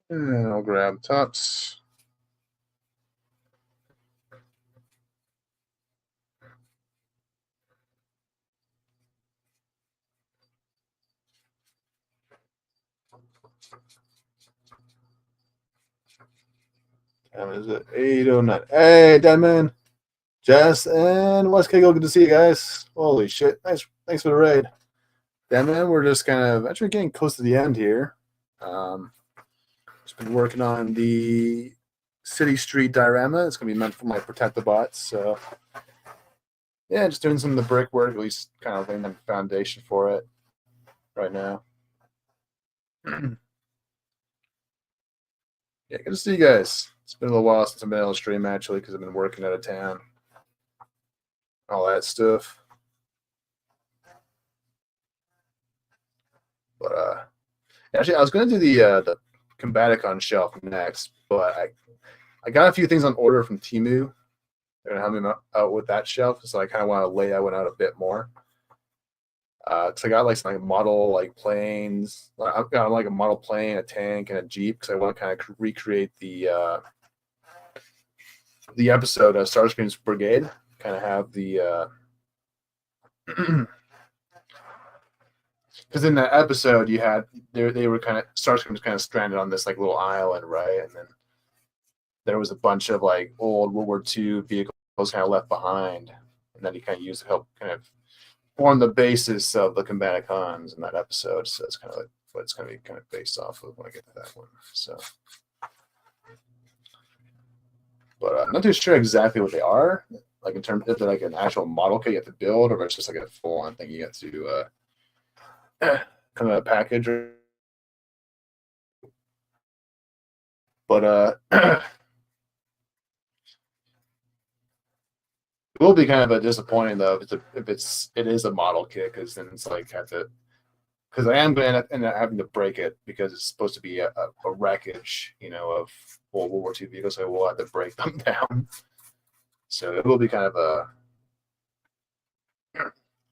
And I'll grab tops. Time is it? 8:09. Hey, Deadman. Jess and West Kegel, good to see you guys. Holy shit. Thanks for the raid. Deadman, we're just kind of actually getting close to the end here. Just been working on the City Street diorama. It's gonna be meant for my Protectobots. So yeah, just doing some of the brickwork, at least kind of laying the foundation for it right now. Yeah, good to see you guys. It's been a little while since I've been able to stream actually because I've been working out of town. All that stuff. But actually I was gonna do the Combaticon shelf next, but I got a few things on order from Temu. They're gonna help me out with that shelf, so I kind of want to lay that one out a bit more. Cause I got like some like model like planes. I've got like a model plane, a tank, and a jeep because I want to kind of recreate the episode of Starscream's Brigade. Kind of have the because in that episode you had they were kind of Starscream was kind of stranded on this like little island, right? And then there was a bunch of like old World War II vehicles kind of left behind, and then he kind of used to help kind of form the basis of the Combaticons in that episode. So it's kind of like what it's going to be kind of based off of when I get to that one. So, but I'm not too sure exactly what they are. Like in terms if they're like an actual model kit you have to build, or if it's just like a full on thing you have to come in a package. But it will be kind of a disappointing though if it is a model kit because then it's like have to because I am going to end up having to break it because it's supposed to be a wreckage, of World War II vehicles. So we'll have to break them down. So it will be kind of a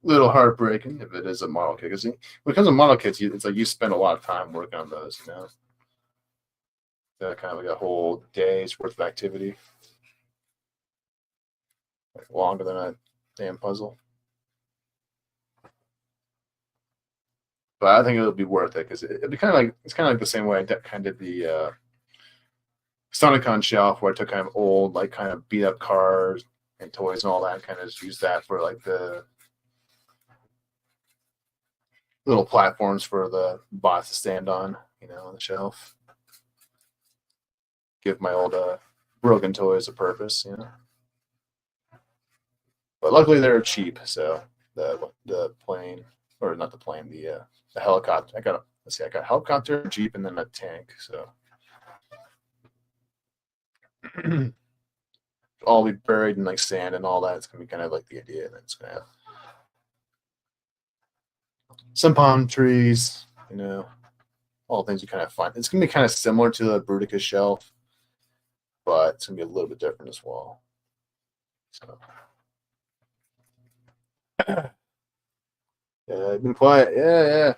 little heartbreaking if it is a model kit. Because when it comes to model kits, it's like you spend a lot of time working on those. Kind of like a whole day's worth of activity, like longer than a damn puzzle. But I think it'll be worth it because it'd be kind of like it's kind of like the same way I kind of did the Sonicon shelf where I took kind of old, like kind of beat up cars and toys and all that, and kind of just use that for like the little platforms for the bots to stand on the shelf. Give my old broken toys a purpose. But luckily they're cheap, so the plane or not the plane, the helicopter. I got a helicopter, a jeep, and then a tank. So all be buried in like sand and all that. It's gonna be kind of like the idea, and it's gonna have some palm trees, all things you kind of find. It's gonna be kind of similar to the Bruticus shelf, but it's gonna be a little bit different as well. So yeah, I've been quiet. Yeah.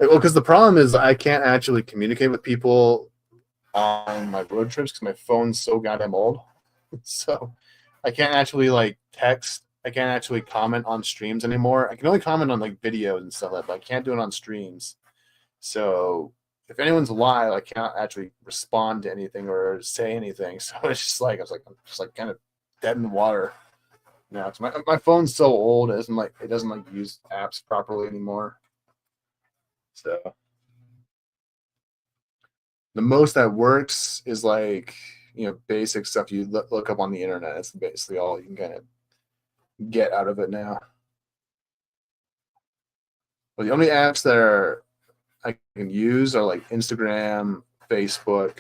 Well, because the problem is I can't actually communicate with people on my road trips because my phone's so goddamn old. So I can't actually like text. I can't actually comment on streams anymore. I can only comment on like videos and stuff like that, but I can't do it on streams. So if anyone's live, I can't actually respond to anything or say anything. So it's just like I'm just like kind of dead in the water now. My phone's so old; it doesn't use apps properly anymore. So the most that works is like basic stuff you look up on the internet. That's basically all you can kind of get out of it now. But the only apps that I can use are like Instagram, Facebook,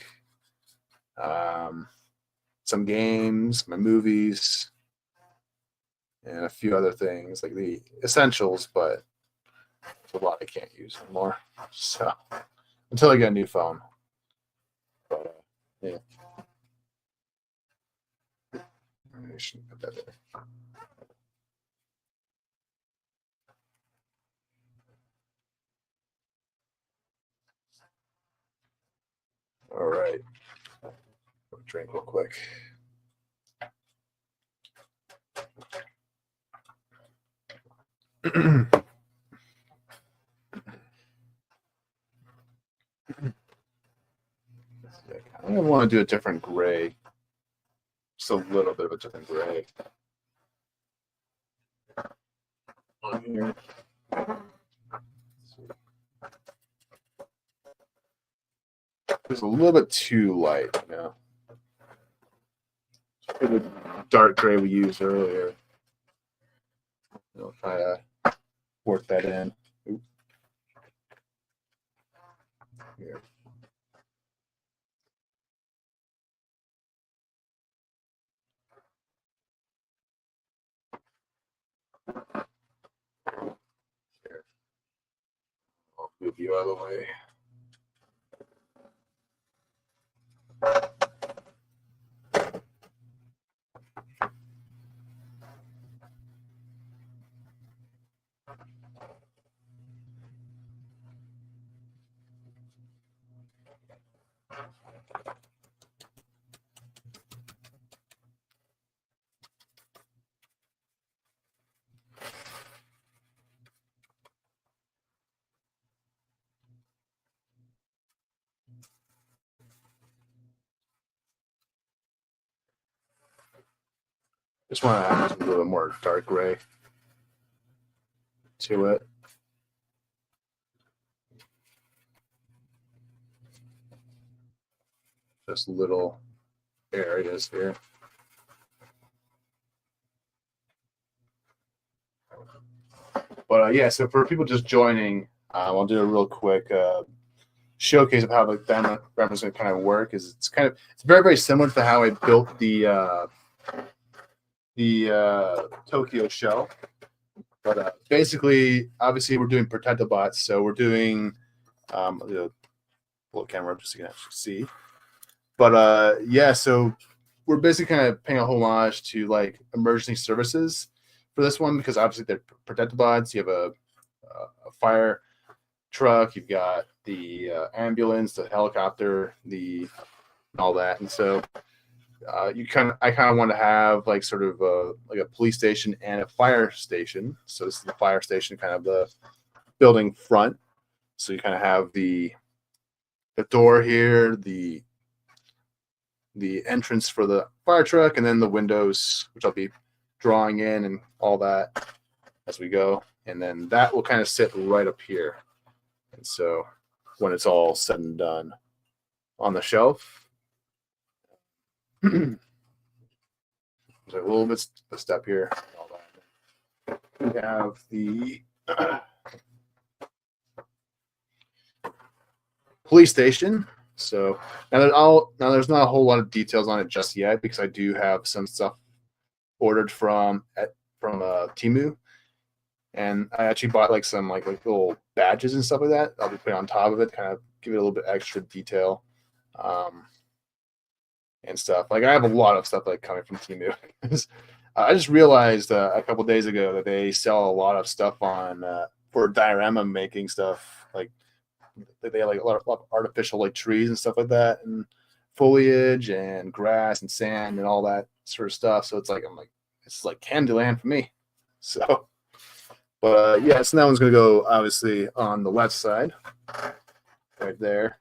um, some games, my movies, and a few other things like the essentials. But there's a lot I can't use anymore. So until I get a new phone. But yeah, I shouldn't put that there. All right. Drink real quick. I want to do a different gray. Just a little bit of a different gray. On here. It's a little bit too light, you know. The dark gray we used earlier. I'll try to work that in. Oops. Here. Here. I'll move you out of the way. Just want to add a little more dark gray to it. Just little areas here. But yeah, so for people just joining, I'll do a real quick showcase of how the diorama is going to kind of work. It's very, very similar to how I built the Tokyo shell. But basically, obviously, we're doing Protectobots, so we're doing the little camera just so you can actually see. But yeah, so we're basically kind of paying a homage to like emergency services for this one because obviously they're Protectobots. You have a fire truck, you've got the ambulance, the helicopter, and all that, and so I kind of want to have like sort of like a police station and a fire station. So this is the fire station, kind of the building front. So you kind of have the door here, the entrance for the fire truck, and then the windows, which I'll be drawing in and all that as we go. And then that will kind of sit right up here. And so when it's all said and done on the shelf, there's a little bit of a step here. All that. We have the police station. So now there's not a whole lot of details on it just yet because I do have some stuff ordered from Temu, and I actually bought like some like little badges and stuff like that. I'll be putting on top of it, kind of give it a little bit extra detail, and stuff. Like I have a lot of stuff like coming from Temu. I just realized a couple days ago that they sell a lot of stuff on for diorama making stuff. Like they have like a lot of artificial like trees and stuff like that, and foliage and grass and sand and all that sort of stuff. So it's like it's like Candyland for me. So, but yeah, so that one's gonna go obviously on the left side, right there.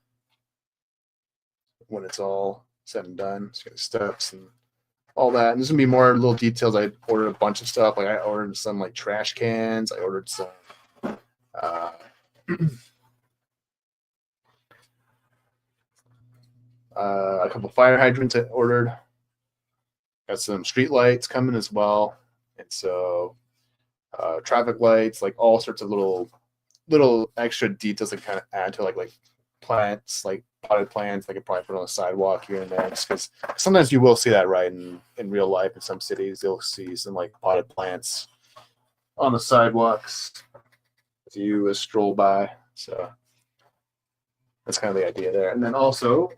When it's all said and done, it's got steps and all that. And there's gonna be more little details. I ordered a bunch of stuff. Like I ordered some like trash cans. I ordered some a couple fire hydrants I ordered. Got some street lights coming as well, and so traffic lights, like all sorts of little extra details that kind of add to like plants, like potted plants. I could probably put on the sidewalk here and there, just because sometimes you will see that right in real life. In some cities, you'll see some like potted plants on the sidewalks as you stroll by. So that's kind of the idea there. And then also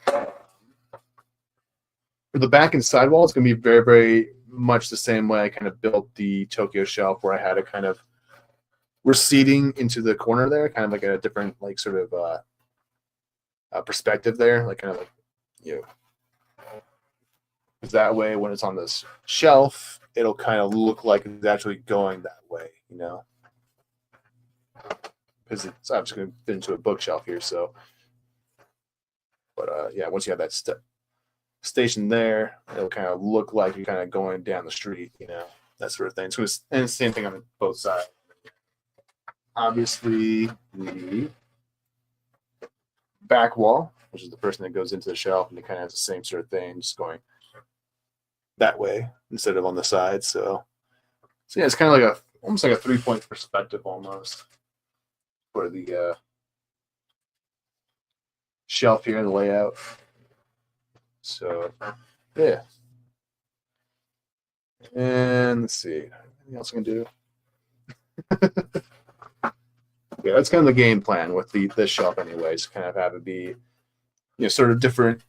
for the back and sidewall, it's going to be very, very much the same way I kind of built the Tokyo shelf, where I had a kind of receding into the corner there, kind of like a different like sort of perspective there, like kind of like you know, because that way when it's on this shelf, it'll kind of look like it's actually going that way, you know, because it's obviously going to fit into a bookshelf here. So, but yeah, once you have that station there, it'll kind of look like you're kind of going down the street, you know, that sort of thing. So it's, and it's the same thing on both sides. Obviously, the back wall, which is the person that goes into the shelf, and it kind of has the same sort of thing, just going that way instead of on the side. So yeah, it's kind of like almost like a 3-point perspective almost for the shelf here, the layout. So yeah, and let's see, anything else I can do? Yeah, that's kind of the game plan with this shelf, anyways. Kind of have it be, sort of different,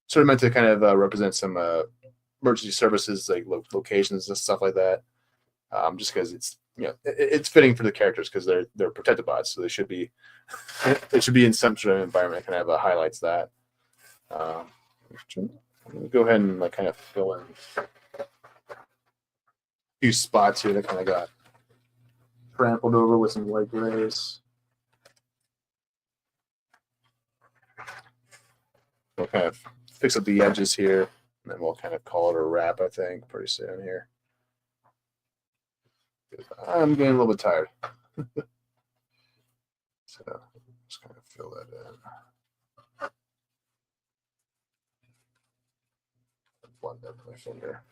sort of meant to kind of represent some emergency services, like locations and stuff like that. Just because it's it's fitting for the characters because they're Protectobots, so they should be it should be in some sort of environment that kind of highlights that. I'm gonna go ahead and like kind of fill in a few spots here that kind of got trampled over with some white grays. We'll kind of fix up the edges here, and then we'll kind of call it a wrap, I think, pretty soon here. I'm getting a little bit tired. So just kind of fill that in. Blend that with my finger.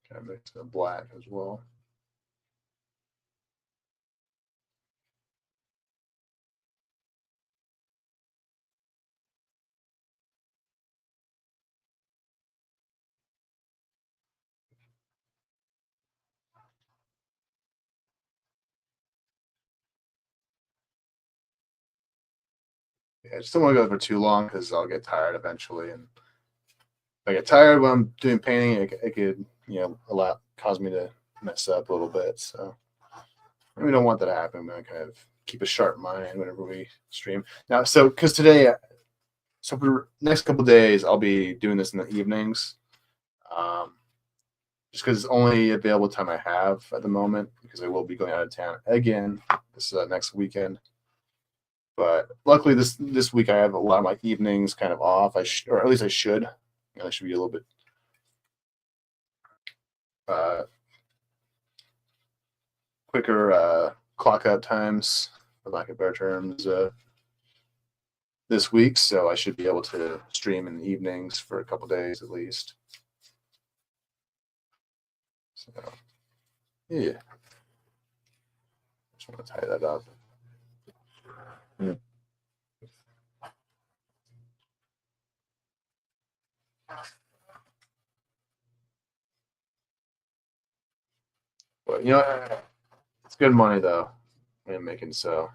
Kind of mix the black as well. Yeah, I just don't want to go for too long because I'll get tired eventually, and if I get tired when I'm doing painting, it could cause me to mess up a little bit. So we don't want that to happen. We kind of keep a sharp mind whenever we stream. Now, so because today, so for the next couple of days, I'll be doing this in the evenings, just because it's only available time I have at the moment because I will be going out of town again this next weekend. But luckily, this week I have a lot of my evenings kind of off. Or at least I should. I should be a little bit quicker clock out times, for lack of better terms, this week. So I should be able to stream in the evenings for a couple days at least. So yeah, just want to tie that up. But it's good money though. I'm making so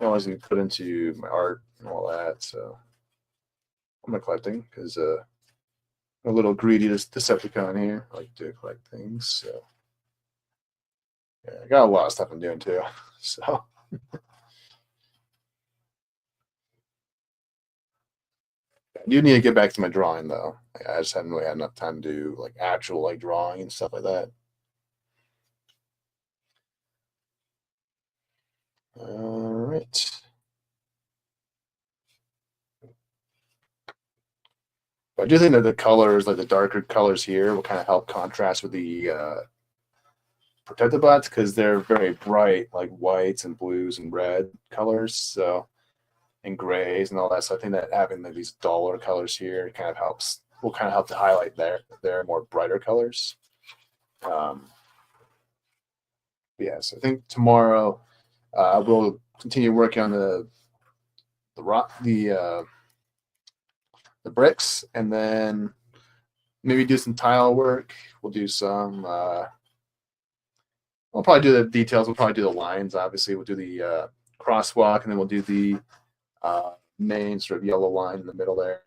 I always need to put into my art and all that. So I'm not collecting because I'm a little greedy Decepticon here. I like to collect things. So yeah, I got a lot of stuff I'm doing too. So I do need to get back to my drawing though. I just haven't really had enough time to do like actual like drawing and stuff like that. All right. I do think that the colors, like the darker colors here, will kind of help contrast with the Protectobots because they're very bright, like whites and blues and red colors. So and grays and all that. So I think that having these duller colors here kind of helps. Will kind of help to highlight their more brighter colors. Yes, I think tomorrow we'll continue working on the bricks, and then maybe do some tile work. We'll do some. We'll probably do the details. We'll probably do the lines. Obviously, we'll do the crosswalk, and then we'll do the main sort of yellow line in the middle there,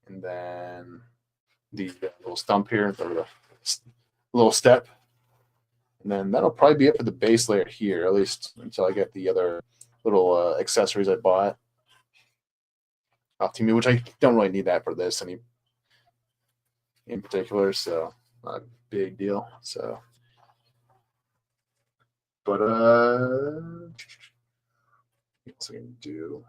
and then the little stump here, the little step, and then that'll probably be it for the base layer here, at least until I get the other little accessories I bought off to me, which I don't really need that for this any in particular, so not a big deal. So, but what else I can do?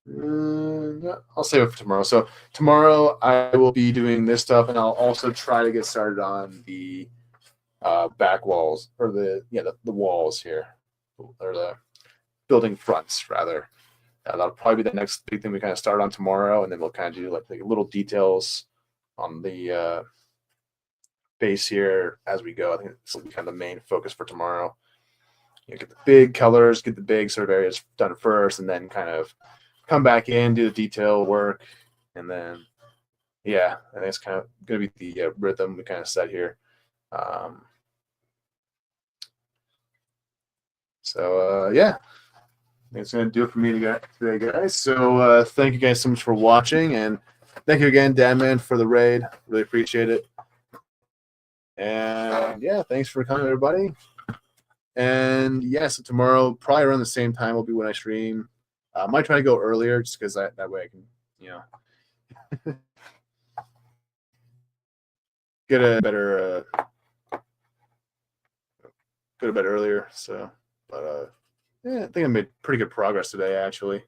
Yeah, I'll save it for tomorrow. So tomorrow I will be doing this stuff, and I'll also try to get started on the back walls, or the walls here, or the building fronts rather. That'll probably be the next big thing we kind of start on tomorrow, and then we'll kind of do like the little details on the base here as we go. I think this will be kind of the main focus for tomorrow. Get the big colors, get the big sort of areas done first, and then kind of come back in, do the detail work, and then I think it's kind of going to be the rhythm we kind of set here. I think it's going to do it for me today, guys. So thank you guys so much for watching, and thank you again, Danman, for the raid. Really appreciate it. And thanks for coming, everybody. And so tomorrow, probably around the same time, will be when I stream. I might try to go earlier, just because that way I can, get a better, go to bed earlier. So, but I think I made pretty good progress today. Actually,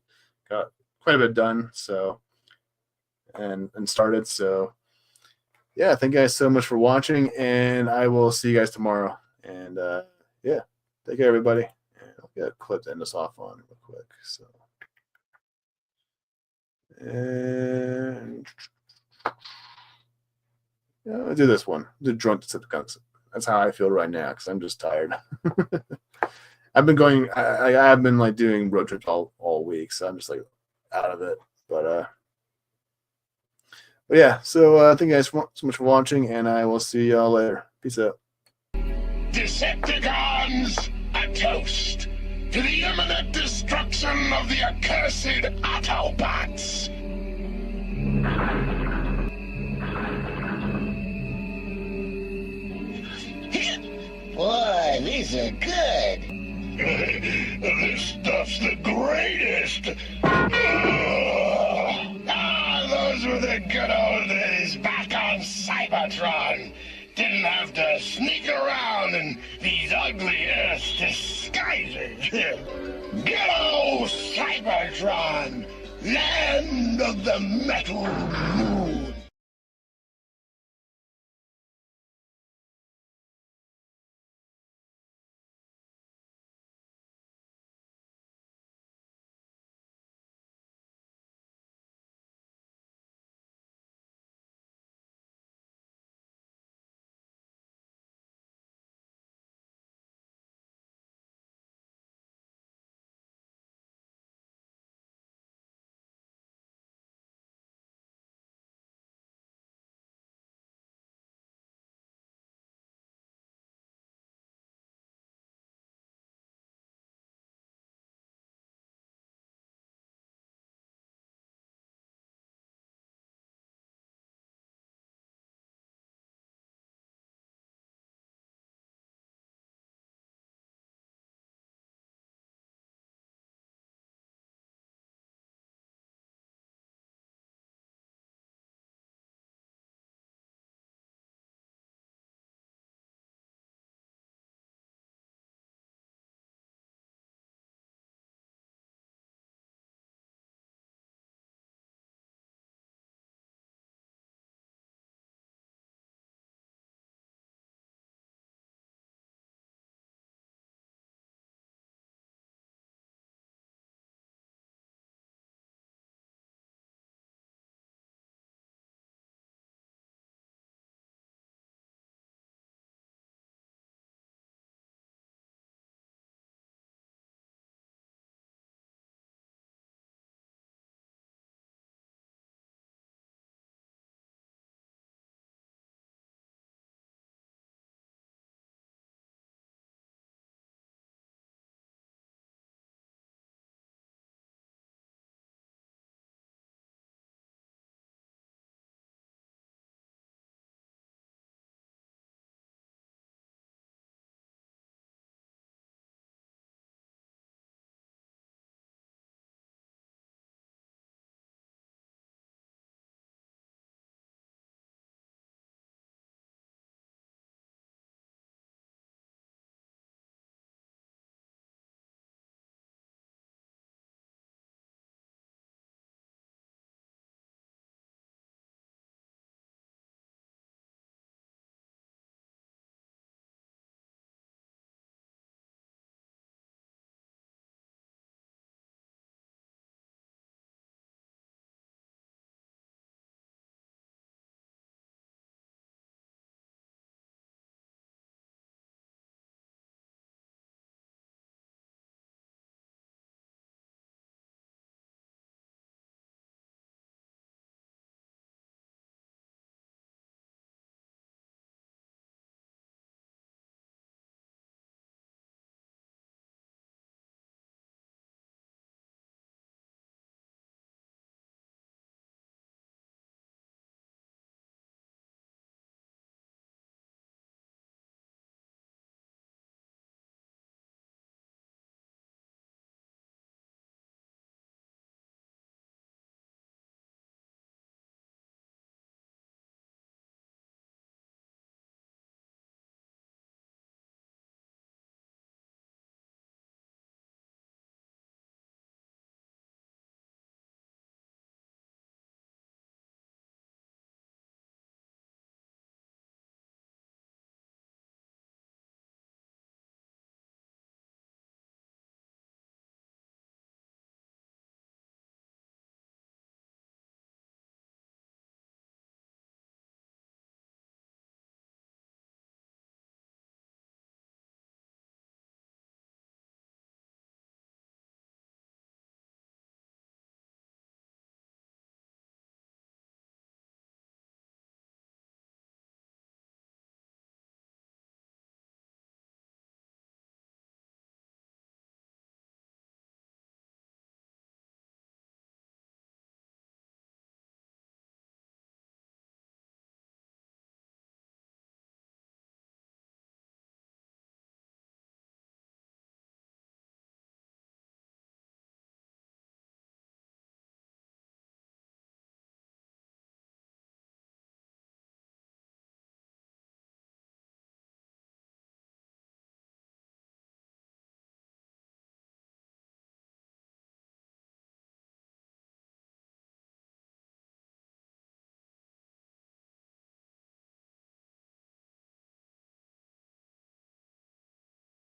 got quite a bit done. So, and started. So, thank you guys so much for watching, and I will see you guys tomorrow. And take care, everybody. And I'll get a clip to end us off on real quick. So. And I'll do this one. The drunk Decepticons. That's how I feel right now, because I'm just tired. I've been going. I've been like doing road trips all week, so I'm just like out of it. But So thank you guys so much for watching, and I will see y'all later. Peace out. Decepticons, a toast to the imminent destruction of the accursed Autobots. Boy, these are good. This stuff's the greatest. Those were the good old days back on Cybertron. Didn't have to sneak around in these ugly Earth disguises. Good old Cybertron, land of the metal moon.